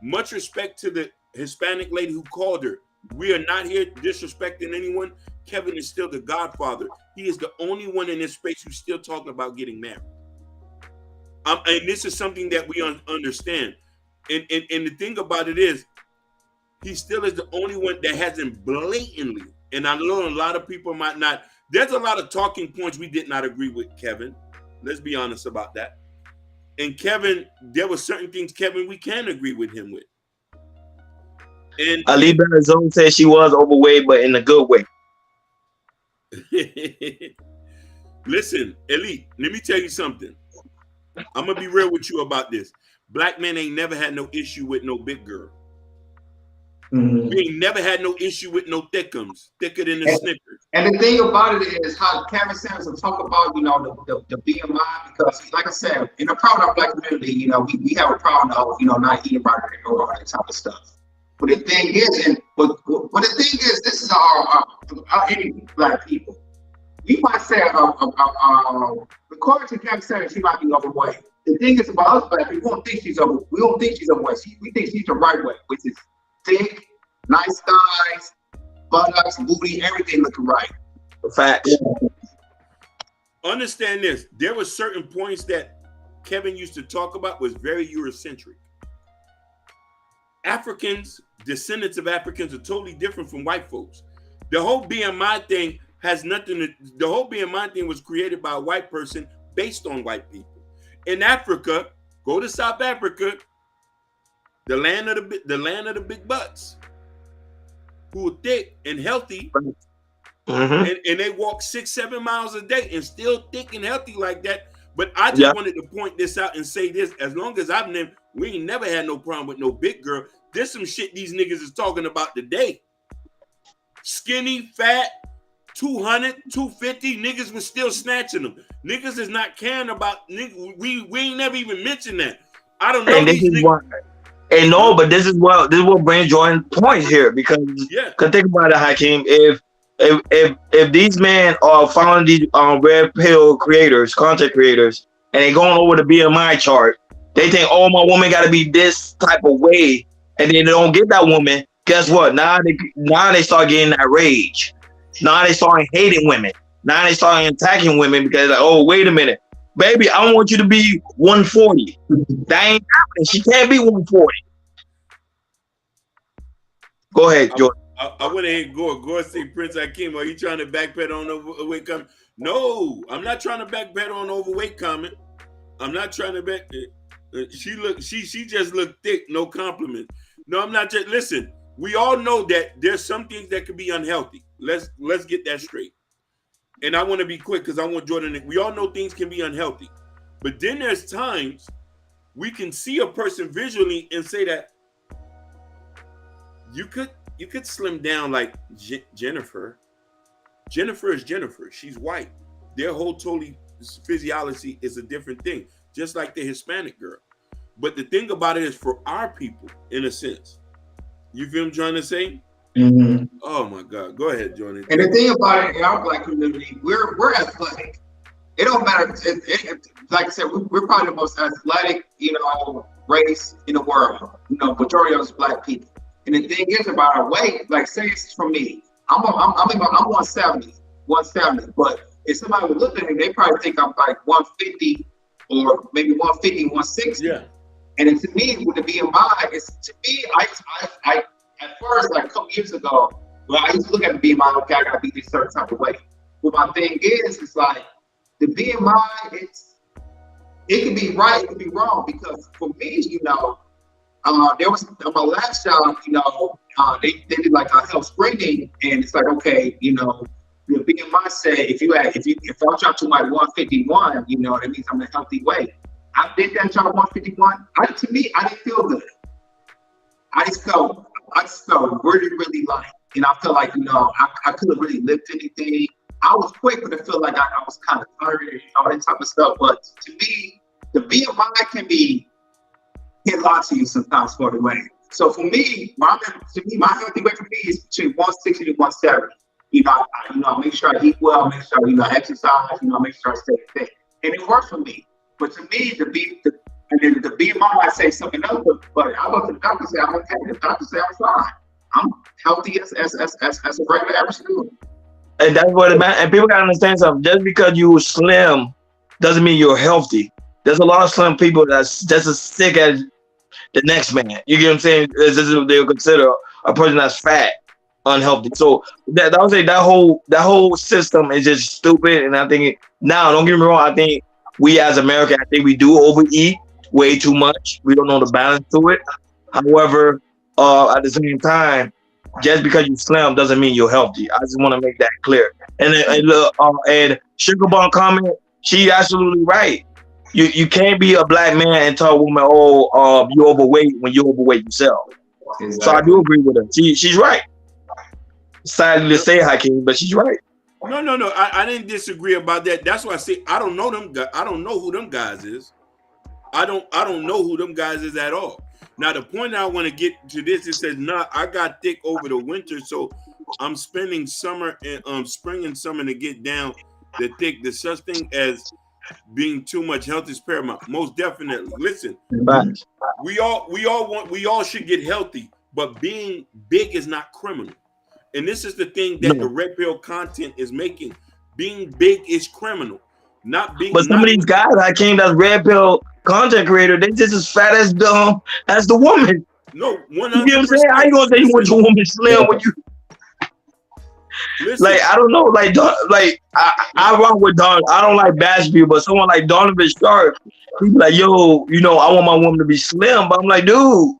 S2: much respect to the Hispanic lady who called her. We are not here disrespecting anyone. Kevin is still the godfather. He is the only one in this space who's still talking about getting married. And this is something that we understand. And the thing about it is, he still is the only one that hasn't blatantly, and I know a lot of people might not, there's a lot of talking points we did not agree with Kevin. Let's be honest about that. And Kevin, there were certain things, Kevin, we can agree with him with. And
S6: Ali Benazone said she was overweight, but in a good way.
S2: Listen, Elite, let me tell you something. I'm going to be real with you about this. Black men ain't never had no issue with no big girl. Mm-hmm. We ain't never had no issue with no thickums, thicker than the Snickers.
S1: And the thing about it is how Kevin Samuels will talk about, the BMI, because like I said, in the problem Black community, we have a problem of, not eating right and all that type of stuff. But the thing is, this is our any Black people. We might say, according to Kevin Samuels, she might be overweight. The thing is about us Black people, we don't think she's overweight. We think she's the right way, which is thick, nice thighs, buttocks, booty, everything looking right.
S6: Facts.
S2: Understand this. There were certain points that Kevin used to talk about was very Eurocentric. Africans, descendants of Africans, are totally different from white folks. The whole BMI thing has nothing to. The whole BMI thing was created by a white person based on white people. In Africa, go to South Africa, the land of the big butts, who are thick and healthy, and they walk 6-7 miles a day and still thick and healthy like that. But I just wanted to point this out and say this: as long as I've known, we ain't never had no problem with no big girl. There's some shit these niggas is talking about today. Skinny, fat, 200, 250, niggas was still snatching them. Niggas is not caring about niggas. We ain't never even mentioned that. I don't know.
S6: And this is what. And no, but this is what brings Jordan points here because think about it, Hakeem. If these men are following these red pill creators, content creators, and they going over the BMI chart, they think, oh, my woman got to be this type of way, and then they don't get that woman. Guess what? Now they start getting that rage. Now they start hating women. Now they start attacking women because like, oh, wait a minute. Baby, I want you to be 140. That ain't happening. She can't be 140. Go ahead, Jordan.
S2: I went ahead and go say Prince Hakeem. Are you trying to backpedal on overweight comment? No, I'm not trying to backpedal on overweight comment. I'm not trying to back. She just looked thick. No compliment. No, I'm not. Listen, we all know that there's some things that could be unhealthy. Let's get that straight. And I want to be quick because I want Jordan. We all know things can be unhealthy, but then there's times we can see a person visually and say that you could slim down like Jennifer. Jennifer is Jennifer. She's white. Their whole totally physiology is a different thing, just like the Hispanic girl. But the thing about it is for our people, in a sense, you feel what I'm trying to say? Mm-hmm. Oh my God, go ahead, Jordan.
S1: And the thing about it in our Black community, we're athletic. It don't matter. Like I said, we're probably the most athletic, race in the world. You know, majority of us black people. And the thing is about our weight, like say it's for me, I'm 170, but if somebody would look at me, they probably think I'm like 150 or maybe 150, 160.
S2: Yeah.
S1: And then to me, with the BMI, it's to me, I at first, like a couple years ago, well, I used to look at the BMI, okay, I gotta be this certain type of weight. But my thing is, it's like the BMI, it can be right, it can be wrong, because for me, you know, there was on my last job, you know, they did like a health screening, and it's like, okay, you know, the BMI said if I drop to like 151, you know, that means I'm in a healthy weight. I did that job 151. To me, I didn't feel good. I just felt really, really light, and I felt like, you know, I couldn't really lift anything. I was quick, but I feel like I was kind of tired and all that type of stuff. But to me, the BMI can lie to you sometimes for the weight. So for me, my healthy weight for me is between 160 to 170. You know, I make sure I eat well, make sure I exercise, you know, make sure I stay fit, and it works for me. But to me, the BMI might say something else, but I go to the doctor and say I'm okay. The doctor say I'm fine. I'm healthy as a regular average student.
S6: And that's what it matters. And people gotta understand something. Just because you slim doesn't mean you're healthy. There's a lot of slim people that's just as sick as the next man. You get what I'm saying? This is what they'll consider a person that's fat, unhealthy. So I would say that whole system is just stupid. And I think now, don't get me wrong, I think we as Americans, I think we do overeat way too much. We don't know the balance to it. However, at the same time, just because you slim doesn't mean you're healthy. I just want to make that clear. And Sugar Bomb comment, she absolutely right. You can't be a black man and tell a woman, you're overweight when you're overweight yourself. Exactly. So I do agree with her. She's right. Sadly to say, Hakeem, but she's right.
S2: No. I didn't disagree about that. That's why I say I don't know them. I don't know who them guys is. I don't know who them guys is at all. Now the point I want to get to this, it says, I got thick over the winter, so I'm spending summer and spring and summer to get down the thick. The such thing as being too much health is paramount. Most definitely. Listen, we all should get healthy, but being big is not criminal. And this is the thing that the red pill content is making. Being big is criminal. Not being.
S6: But some of these guys I came that's red pill content creator, they just as fat as dumb as the woman.
S2: No, 100%.
S6: You know what I'm saying? How you gonna say you want your woman slim when you?
S2: Listen.
S6: Like I don't know, I rock with Don. I don't like bash people, but someone like Donovan Sharp, he be like, yo, you know, I want my woman to be slim, but I'm like, dude,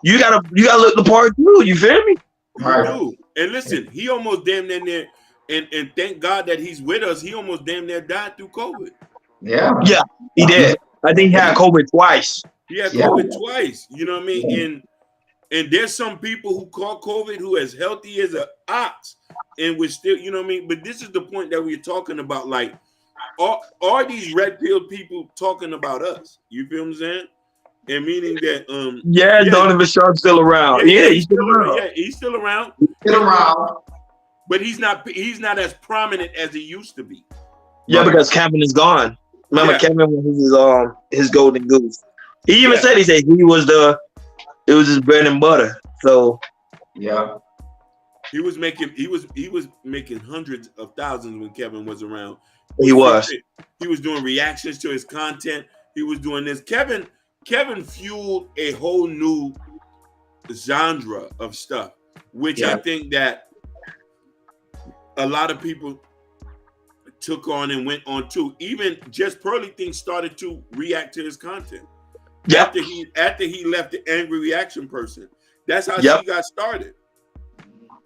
S6: you gotta look the part too. You feel me?
S2: Dude. And listen, he almost damn near, and thank God that he's with us. He almost damn near died through COVID.
S1: Yeah,
S6: he did. I think he had COVID twice.
S2: He had COVID twice. You know what I mean? And there's some people who call COVID who as healthy as an ox, and we're still, you know what I mean? But this is the point that we're talking about. Like, are these red pill people talking about us? You feel what I'm saying? And meaning that
S6: Donovan Sharp's still around. Yeah, he's still around.
S2: Yeah, he's still around. But he's not as prominent as he used to be.
S6: Yeah, because Kevin is gone. Remember Kevin was his golden goose. He even said it was his bread and butter. So
S2: he was making hundreds of thousands when Kevin was around.
S6: He was
S2: doing reactions to his content. He was doing this. Kevin fueled a whole new genre of stuff, which I think that a lot of people took on and went on too. Even Jess Pearly things started to react to his content. After he left the angry reaction person. That's how she got started.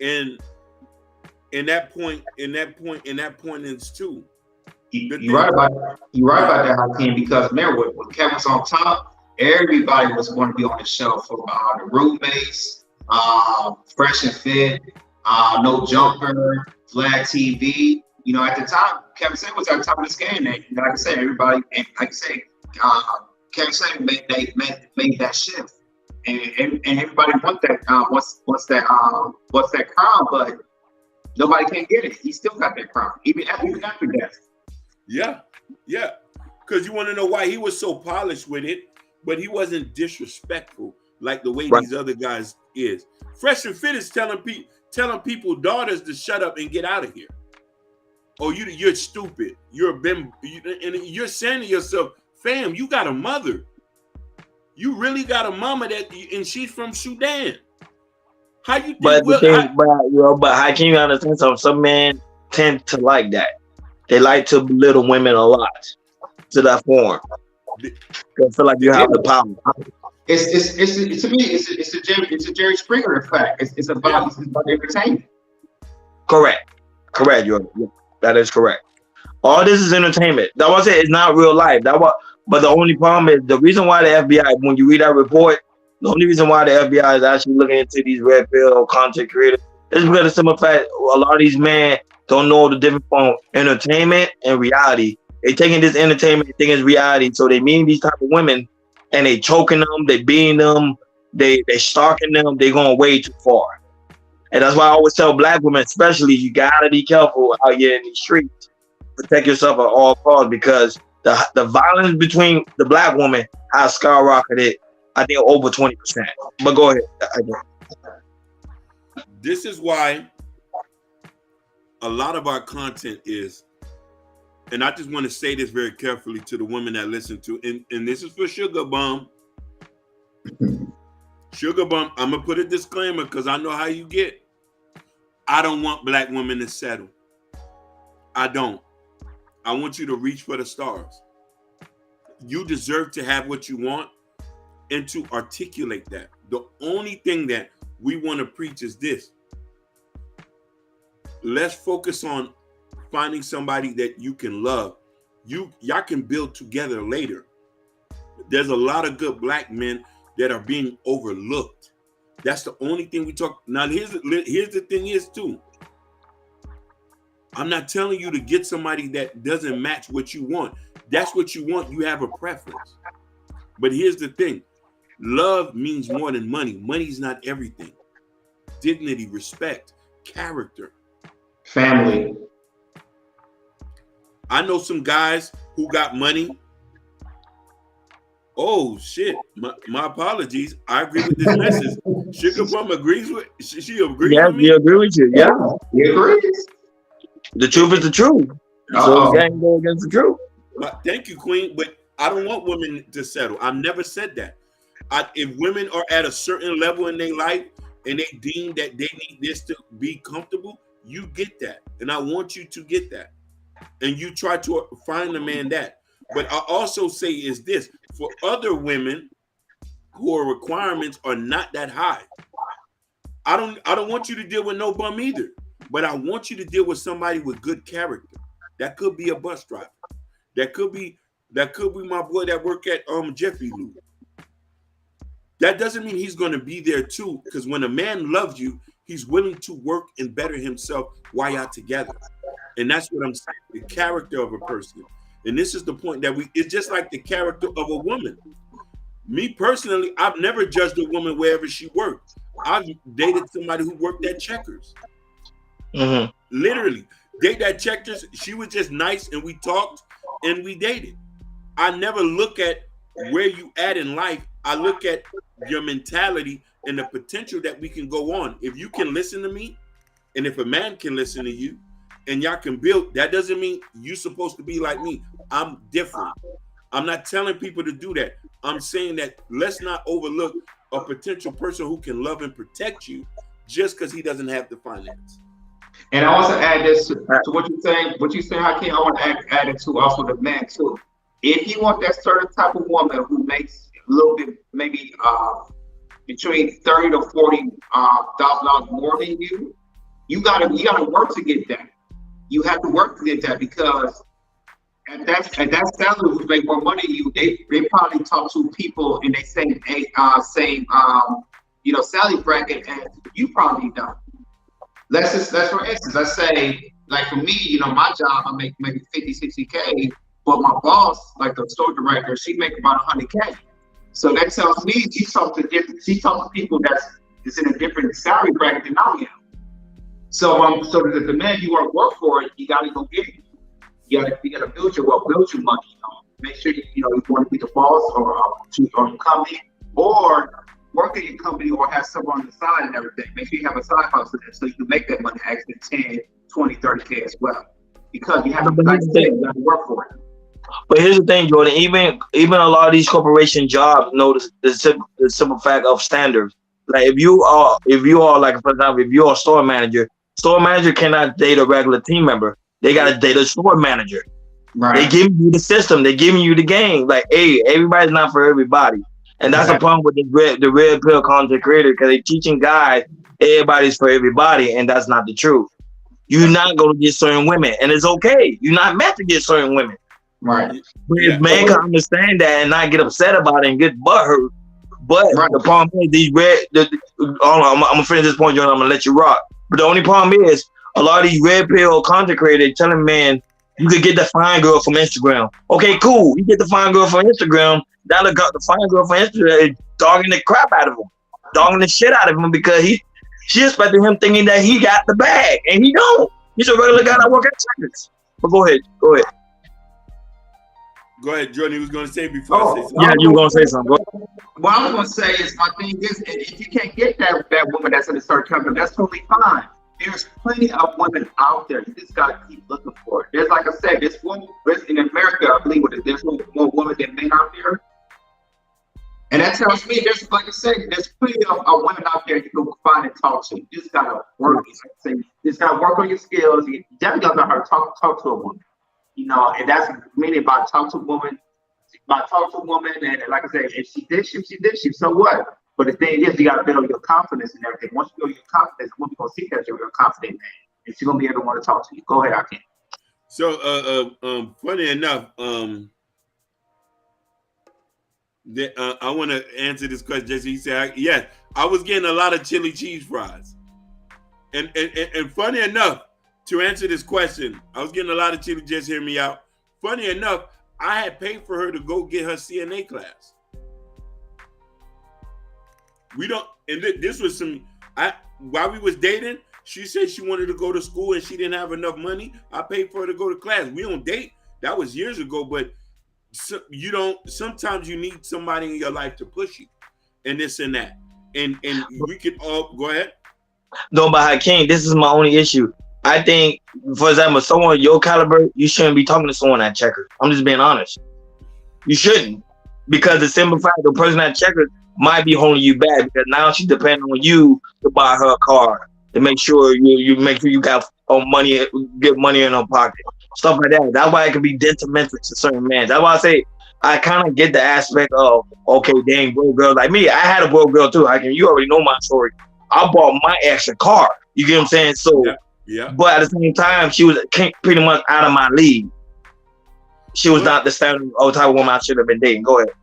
S2: And that point is too.
S1: You're right about that, Hakeem, because remember when Kevin's on top, everybody was going to be on the show for the roommates, Fresh and Fit, No Jumper, Flag TV. You know, at the time, Kevin Samuels was at the top of this game. And like I said, everybody, and like I say, Kevin Samuels made that shift, and everybody want that. What's that crown? But nobody can get it. He still got that crown, even after death.
S2: Yeah. Because you want to know why he was so polished with it. but he wasn't disrespectful like the way these other guys is. Fresh and Fit is telling people daughters to shut up and get out of here. Oh, you're stupid. And you're saying to yourself, fam, you got a mother. You really got a mama and she's from Sudan. How you think?
S6: But how can you understand something? Some men tend to like that. They like to belittle women a lot to that form. They feel like you have the power.
S1: It's to me it's a Jerry Springer effect. It's about entertainment.
S6: Correct. That is correct. All this is entertainment. That was it. It's not real life. But the only problem is the reason why the FBI, when you read that report, the only reason why the FBI is actually looking into these red pill content creators is because of the simple fact a lot of these men don't know the difference from entertainment and reality. They taking this entertainment thing as reality, so they meet these type of women and they choking them, they beating them, they stalking them, they going way too far. And that's why I always tell black women, especially, you gotta be careful out here in these streets. Protect yourself at all costs, because the violence between the black woman has skyrocketed, I think, over 20%. But go ahead.
S2: This is why a lot of our content is, and I just want to say this very carefully to the women that listen to, and this is for Sugar Bum. Sugar Bum, I'm going to put a disclaimer because I know how you get. I don't want black women to settle. I don't. I want you to reach for the stars. You deserve to have what you want and to articulate that. The only thing that we want to preach is this. Let's focus on finding somebody that you can love. Y'all can build together later. There's a lot of good black men that are being overlooked. That's the only thing we talk. Now, here's the thing is too. I'm not telling you to get somebody that doesn't match what you want. That's what you want. You have a preference. But here's the thing. Love means more than money. Money's not everything. Dignity, respect, character.
S1: Family.
S2: I know some guys who got money. Oh shit! My apologies. I agree with this message. Sugar Plum agrees with. She agrees.
S6: Yeah,
S2: with me.
S6: we agree with you. Yeah,
S1: he agrees.
S6: The truth is the truth. So gang go against the truth.
S2: Thank you, Queen. But I don't want women to settle. I've never said that. If women are at a certain level in their life and they deem that they need this to be comfortable, you get that, and I want you to get that, and you try to find a man that. But I also say is this, for other women whose requirements are not that high, I don't want you to deal with no bum either, but I want you to deal with somebody with good character. That could be a bus driver. That could be my boy that work at Jiffy Lube. That doesn't mean he's going to be there too, because when a man loves you, he's willing to work and better himself while y'all together. And that's what I'm saying, the character of a person. And this is the point that it's just like the character of a woman. Me personally, I've never judged a woman wherever she worked. I've dated somebody who worked at Checkers.
S6: Mm-hmm.
S2: Literally, date at Checkers. She was just nice and we talked and we dated. I never look at where you at in life. I look at your mentality and the potential that we can go on. If you can listen to me, and if a man can listen to you, and y'all can build, that doesn't mean you're supposed to be like me. I'm different. I'm not telling people to do that. I'm saying that let's not overlook a potential person who can love and protect you just because he doesn't have the finance.
S1: And I also add this to what you're saying. What you say, Hakeem, I want to add it to also the man too. If you want that certain type of woman who makes a little bit, maybe between $30,000 to $40,000 more than you, you gotta work to get that. You have to work to get that, because at that salary who make more money than you, they probably talk to people in the same salary bracket as you probably don't. Let's for instance, let's say, like for me, my job, I make maybe 50, 60K, but my boss, like the store director, she make about 100K. So that tells me she talks to people that's in a different salary bracket than I am. So the man you want to work for, you gotta go get it. You gotta build your wealth, build your money. make sure you want to be the boss or your company, or work at your company or have someone on the side and everything. Make sure you have a side hustle so you can make that money actually 10, 20, 30K as well. Because you have to, like you said, you have to work for it.
S6: But here's the thing, Jordan. Even a lot of these corporation jobs know the simple fact of standards. Like if you are like, for example, if you're a store manager cannot date a regular team member. They gotta date a store manager.
S1: Right.
S6: They giving you the system. They giving you the game. Like, hey, everybody's not for everybody, and that's the problem with the red pill content creator, because they teaching guys everybody's for everybody, and that's not the truth. You're not gonna get certain women, and it's okay. You're not meant to get certain women.
S1: Right.
S6: But if man can understand that and not get upset about it and get butthurt. But the problem is I'm gonna finish this point, Jordan. I'm gonna let you rock. But the only problem is a lot of these red pill content creators telling men you could get the fine girl from Instagram. Okay, cool. You get the fine girl from Instagram. Now the fine girl from Instagram is dogging the crap out of him, dogging the shit out of him, because she expected him thinking that he got the bag, and he don't. He's a regular guy that work at Checkers. But go ahead.
S2: Go ahead, Jordan. He was going to say before I say something.
S6: Yeah, you were going to say something.
S1: What I was going to say is, my thing is, if you can't get that woman that's in a certain company, that's totally fine. There's plenty of women out there. You just got to keep looking for it. There's, like I said, in America, I believe there's more women than men out there. And that tells me, like I said, there's plenty of women out there you can find and talk to. You just got to work. Like I say, you just got to work on your skills. You definitely got to know how to talk to a woman. And that's meaning about talk to a woman, and like I said, if she did shit, so what? But the thing is, you got to build your confidence and everything. Once you build your confidence, women gonna see that you're a confident man, and she's gonna be able to want to talk to you. Go ahead, I can.
S2: So, funny enough, I want to answer this question. Jesse, he said, "Yes, I was getting a lot of chili cheese fries," and funny enough. To answer this question, I was getting a lot of chili. Just hear me out. Funny enough, I had paid for her to go get her CNA class. This was while we was dating, she said she wanted to go to school and she didn't have enough money. I paid for her to go to class. We don't date. That was years ago, but sometimes you need somebody in your life to push you and this and that. And we could all go ahead.
S6: No, but Hakeem, this is my only issue. I think, for example, someone your caliber, you shouldn't be talking to someone at Checkers. I'm just being honest. You shouldn't, because the simple fact the person at Checkers might be holding you back, because now she's depending on you to buy her a car, to make sure you got money, get money in her pocket, stuff like that. That's why it can be detrimental to certain men. That's why I say I kind of get the aspect of, okay, dang, broke girl like me. I had a broke girl too. You already know my story. I bought my extra car. You get what I'm saying? So.
S2: Yeah.
S6: But at the same time, she was pretty much out of my league. She was not the standard type of woman I should have been dating. Go ahead.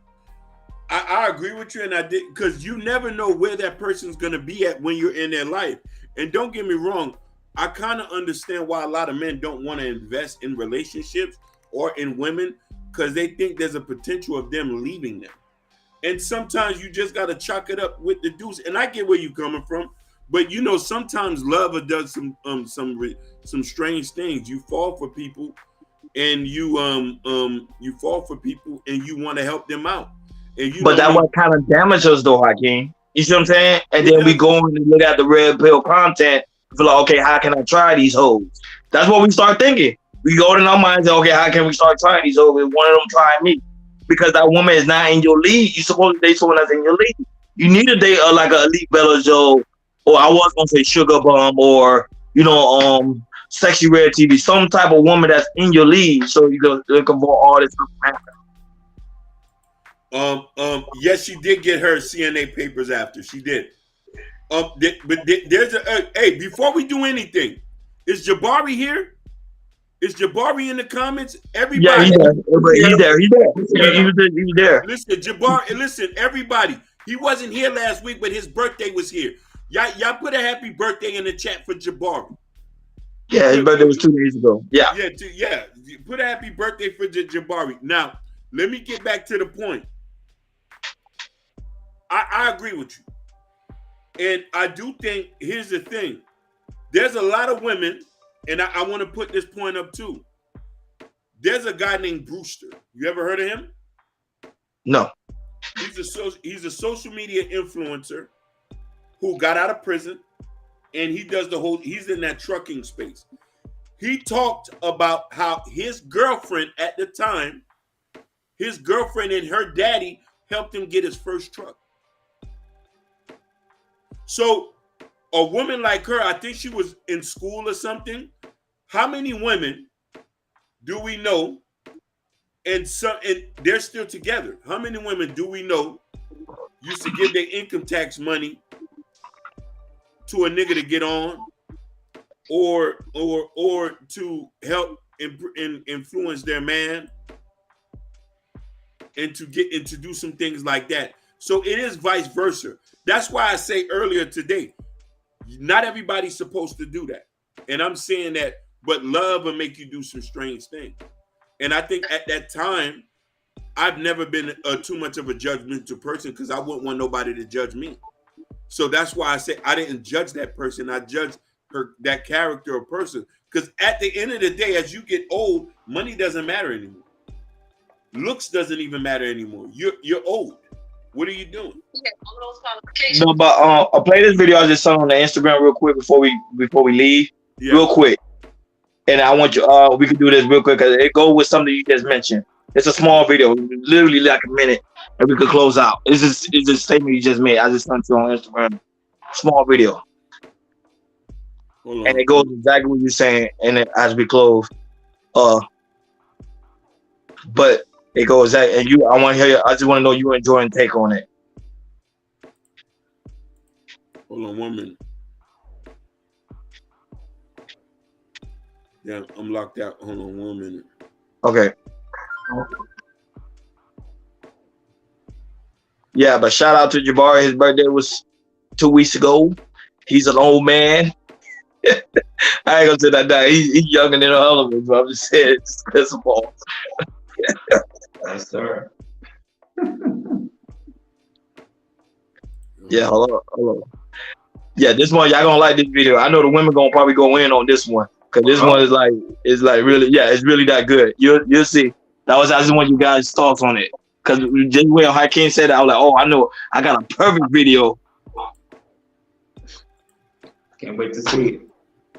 S2: I agree with you, and I did, because you never know where that person's gonna be at when you're in their life. And don't get me wrong, I kind of understand why a lot of men don't want to invest in relationships or in women, because they think there's a potential of them leaving them. And sometimes you just gotta chalk it up with the deuce. And I get where you're coming from. But sometimes love does some strange things. You fall for people, and you fall for people, and you want to help them out. But that what kind of damage us though, Hakeem. You see what I'm saying? And then we go and look at the red pill content. Feel like, okay, how can I try these hoes? That's what we start thinking. We go in our minds, okay, how can we start trying these hoes? One of them try me, because that woman is not in your league. You supposed to date someone that's in your league. You need to date like an Elite Bella Joe. Or I was gonna say Sugar Bum, or Sexy Red TV, some type of woman that's in your league, so you can look for all this stuff. Yes, she did get her CNA papers after. She did. But there's hey, before we do anything, is Jabari here? Is Jabari in the comments? Everybody.
S6: Yeah, he's there. He's there.
S2: Listen, Jabari. Listen, everybody. He wasn't here last week, but his birthday was here. Y'all put a happy birthday in the chat for Jabari.
S6: Yeah, his birthday was 2 days ago. Yeah.
S2: Yeah. Put a happy birthday for Jabari. Now, let me get back to the point. I agree with you. And I do think, here's the thing. There's a lot of women, and I want to put this point up too. There's a guy named Brewster. You ever heard of him?
S6: No.
S2: He's a social media influencer who got out of prison, and he does he's in that trucking space. He talked about how his girlfriend at the time, his girlfriend and her daddy helped him get his first truck. So a woman like her, I think she was in school or something. How many women do we know? And they're still together. How many women do we know used to give their income tax money to a nigga to get on, or to help influence their man, and to do some things like that? So it is vice versa. That's why I say earlier today, not everybody's supposed to do that. And I'm saying that, but love will make you do some strange things. And I think at that time, I've never been too much of a judgmental person because I wouldn't want nobody to judge me. So that's why I say I didn't judge that person. I judged that character or person. Because at the end of the day, as you get old, money doesn't matter anymore. Looks doesn't even matter anymore. You're old. What are you doing?
S6: No, but I'll play this video I just saw on the Instagram real quick before we leave. Yeah. Real quick. And I want you, we can do this real quick because it goes with something you just mentioned. It's a small video, literally like a minute, and we could close out. It's a statement you just made. I just sent you on Instagram. Small video. And it goes exactly what you're saying. And then as we close, but it goes that, and I want to hear. I just want to know you enjoying take on it.
S2: Hold on 1 minute. Yeah, I'm locked out. Hold on 1 minute.
S6: Okay. Yeah, but shout out to Jabari. His birthday was 2 weeks ago. He's an old man. I ain't gonna say that now. He's younger than all of us, but I'm just saying it's principle.
S1: Yes, sir.
S6: Yeah, hello. Yeah, this one y'all gonna like this video. I know the women gonna probably go in on this one because this one is like really, yeah, it's really that good. You'll see. I just want you guys' thoughts on it because just when Hakeem said that, I was like, oh, I know, I got a perfect video.
S1: Can't wait to see it.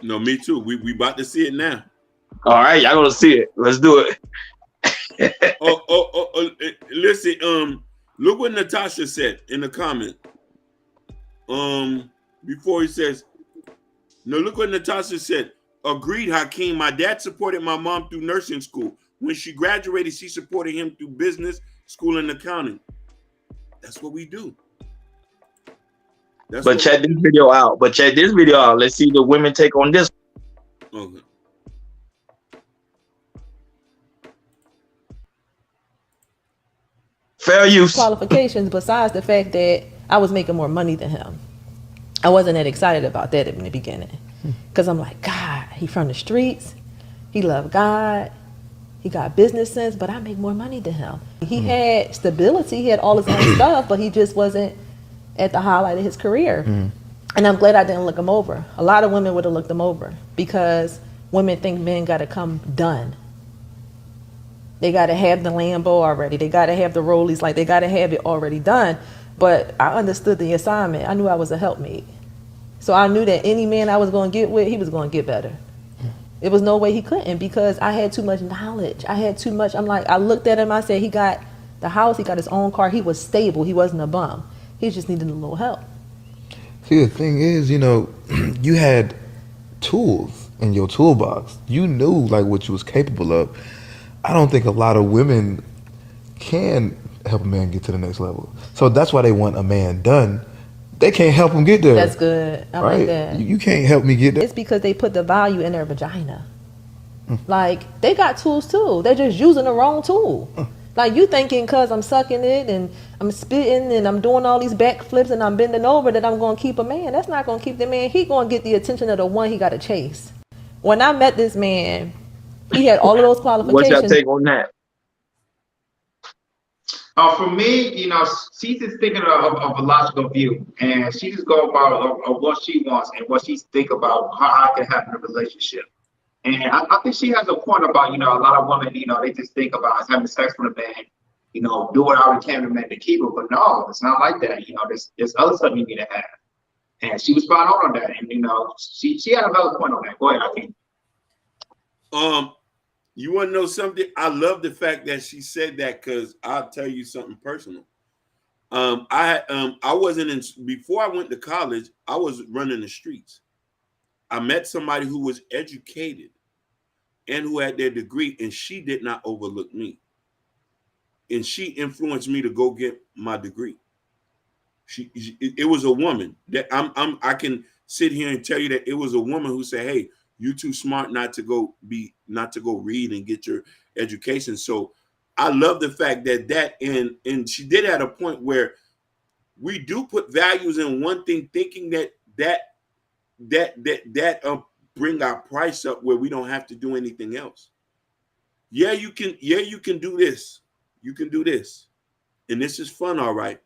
S2: No, me too. We about to see it now.
S6: All right, y'all gonna see it. Let's do it.
S2: Listen, look what Natasha said in the comment. Before he says, no, look what Natasha said. Agreed, Hakeem. My dad supported my mom through nursing school. When she graduated, she supported him through business school and accounting. That's what we do.
S6: But check this video out. Let's see the women take on this.
S2: Okay.
S6: Fair use.
S7: Qualifications besides the fact that I was making more money than him. I wasn't that excited about that in the beginning. Because I'm like, God, he from the streets. He loved God. He got business sense, but I make more money than him. He had stability. He had all his own stuff, but he just wasn't at the highlight of his career. And I'm glad I didn't look him over. A lot of women would have looked him over because women think men got to come done. They got to have the Lambo already. They got to have the Rollies. Like, they got to have it already done. But I understood the assignment. I knew I was a helpmate. So I knew that any man I was going to get with, he was going to get better. It was no way he couldn't because I had too much knowledge. I had too much. I'm like, I looked at him. I said, he got the house. He got his own car. He was stable. He wasn't a bum. He just needed a little help.
S8: See, the thing is, you had tools in your toolbox. You knew like what you was capable of. I don't think a lot of women can help a man get to the next level. So that's why they want a man done. They can't help him get there.
S7: That's good. I like that.
S8: You can't help me get there.
S7: It's because they put the value in their vagina. Like, they got tools too. They're just using the wrong tool. Like, you thinking because I'm sucking it and I'm spitting and I'm doing all these backflips and I'm bending over that I'm going to keep a man. That's not going to keep the man. He going to get the attention of the one he got to chase. When I met this man, he had all of those qualifications.
S6: What's your take on that?
S1: For me, she's just thinking of a logical view, and she just go about what she wants and what she think about how I can have in a relationship. And I think she has a point about, a lot of women, they just think about having sex with a man, do whatever you can to man to keep it. But no, it's not like that. There's other stuff you need to have. And she was spot on that. And, she had a valid point on that. Go ahead, I think.
S2: You want to know something? I love the fact that she said that, because I'll tell you something personal. I wasn't in, before I went to college, I was running the streets. I met somebody who was educated and who had their degree, and she did not overlook me. And she influenced me to go get my degree. It was a woman that I can sit here and tell you that it was a woman who said, "Hey, you too smart not to go read and get your education." So I love the fact that and she did at a point where we do put values in one thing, thinking that bring our price up where we don't have to do anything else. Yeah, you can do this. You can do this. And this is fun, all right.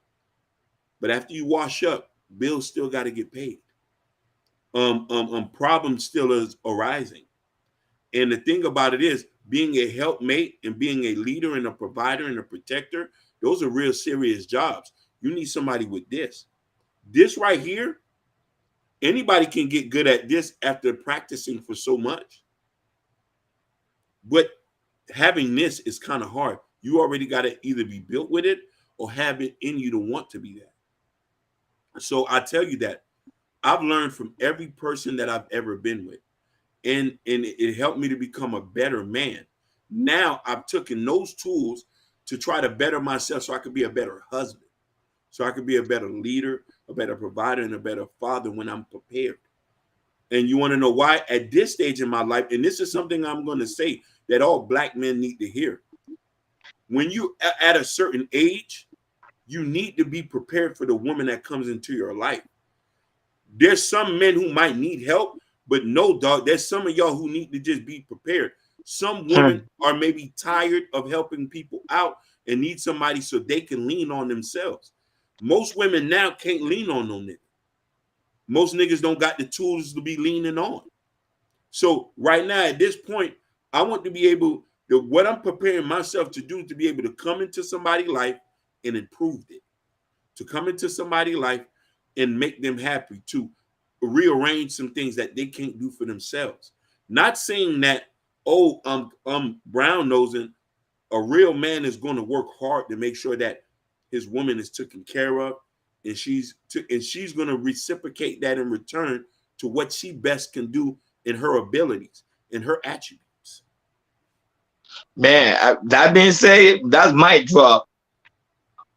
S2: But after you wash up, bills still got to get paid. Problems still is arising. And the thing about it is, being a helpmate and being a leader and a provider and a protector, those are real serious jobs. You need somebody with this. This right here, anybody can get good at this after practicing for so much. But having this is kind of hard. You already got to either be built with it or have it in you to want to be that. So I tell you that I've learned from every person that I've ever been with. And it helped me to become a better man. Now I've taken those tools to try to better myself so I could be a better husband, so I could be a better leader, a better provider, and a better father when I'm prepared. And you want to know why? At this stage in my life, and this is something I'm going to say that all Black men need to hear. When you at a certain age, you need to be prepared for the woman that comes into your life. There's some men who might need help, but no, dog, there's some of y'all who need to just be prepared. Some women are maybe tired of helping people out and need somebody so they can lean on themselves. Most women now can't lean on no nigga. Most niggas don't got the tools to be leaning on. So right now, at this point, I want to be able to, what I'm preparing myself to do, to be able to come into somebody's life and improve it. To come into somebody's life and make them happy, to rearrange some things that they can't do for themselves. Not saying that, brown nosing, a real man is going to work hard to make sure that his woman is taken care of, and she's going to reciprocate that in return to what she best can do in her abilities, in her attributes.
S6: Man, that being said, that's mic drop.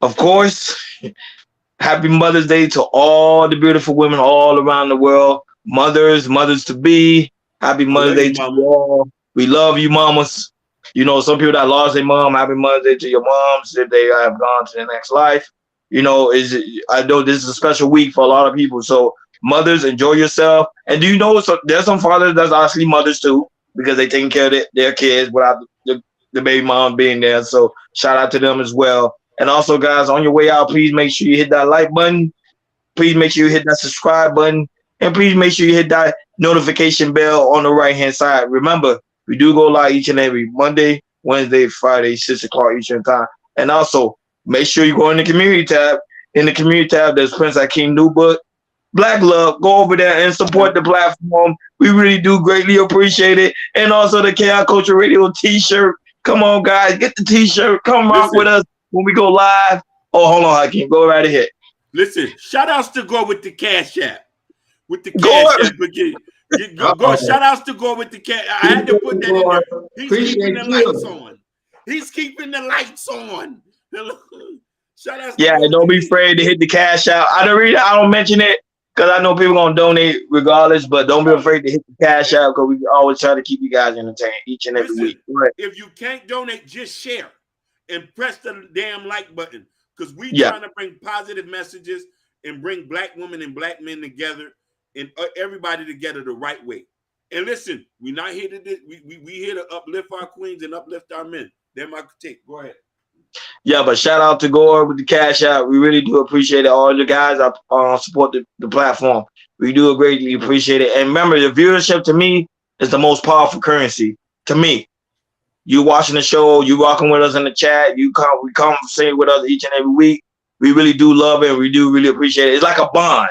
S6: Of course, happy Mother's Day to all the beautiful women all around the world. Mothers to be. Happy Mother's Day to you all. We love you, mamas. You know, some people that lost their mom, happy Mother's Day to your moms if they have gone to the next life. You know, I know this is a special week for a lot of people. So mothers, enjoy yourself. And do you know, there's some fathers that's actually mothers too, because they taking care of their kids without the baby mom being there. So shout out to them as well. And also, guys, on your way out, please make sure you hit that like button. Please make sure you hit that subscribe button. And please make sure you hit that notification bell on the right-hand side. Remember, we do go live each and every Monday, Wednesday, Friday, 6 o'clock Eastern time. And also, make sure you go in the community tab. In the community tab, there's Prince Akeem New Book, Black Love. Go over there and support the platform. We really do greatly appreciate it. And also the Chaos Culture Radio t-shirt. Come on, guys, get the t-shirt. Come rock with us when we go live. Oh, hold on, Hakeem. Go right ahead.
S2: Listen, shout outs to Go with the Cash App. With the Cash App. Go shout outs to Go with the Cash. I had to put that in there. He's keeping the lights on. He's keeping the lights on. Shout outs.
S6: Yeah, and don't be afraid to hit the cash out. I don't mention it because I know people gonna donate regardless, but don't be afraid to hit the cash out because we always try to keep you guys entertained each and every week. Right.
S2: If you can't donate, just share and press the damn like button, because we trying to bring positive messages and bring Black women and Black men together and everybody together the right way. And listen, we're not here to we here to uplift our queens and uplift our men. They're my take. Go ahead.
S6: Yeah, but shout out to Gore with the cash out. We really do appreciate it. All you guys support the platform. We do greatly appreciate it. And remember, the viewership to me is the most powerful currency to me. You watching the show, you rocking with us in the chat, we conversate with us each and every week. We really do love it. We do really appreciate it. It's like a bond.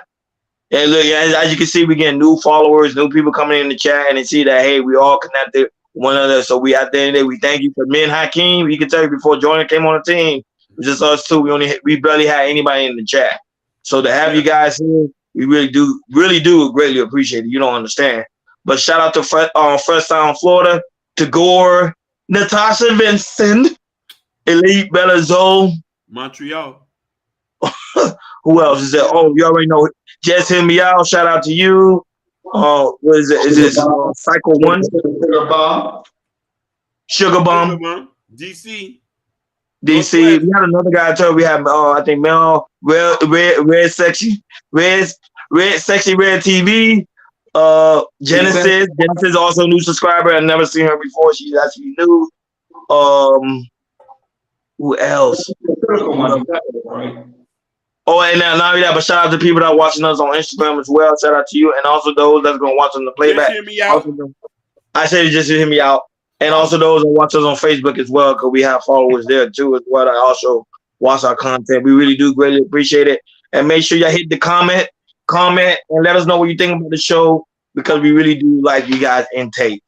S6: And look, as you can see, we getting new followers, new people coming in the chat, and they see that, hey, we all connected one another. So we at the end of the day, we thank you. For me and Hakeem, you can tell you before Jordan came on the team, it was just us two. We barely had anybody in the chat. So to have you guys here, we really do greatly appreciate it. You don't understand. But shout out to Fresh Sound, Florida, to Gore, Natasha Vincent, Elite Bella Zoe,
S2: Montreal.
S6: Who else is there? Oh, you already know. Just Hear Me Out. Shout out to you. What is it? Is it Psycho One? Sugar Bomb.
S2: DC.
S6: We had another guy too. We have I think Mel Red Sexy Red TV. Genesis also a new subscriber. I've never seen her before. She's actually new. Who else? Oh, and now we have a shout out to people that are watching us on Instagram as well. Shout out to you, and also those that's gonna watch on the playback.
S2: Just Hear Me Out.
S6: I said just hear me out, and also those that watch us on Facebook as well, because we have followers there too as well. That also watch our content. We really do greatly appreciate it, and make sure you hit the comment, and let us know what you think about the show, because we really do like you guys intake.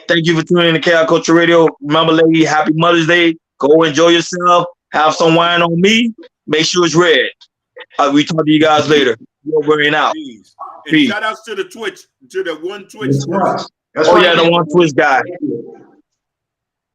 S6: Thank you for tuning in to Chaos Culture Radio. Remember, lady, happy Mother's Day. Go enjoy yourself. Have some wine on me. Make sure it's red. We talk to you guys later. You're wearing out.
S2: Peace. Shout outs to the Twitch, to the one Twitch.
S6: That's right. The one Twitch guy.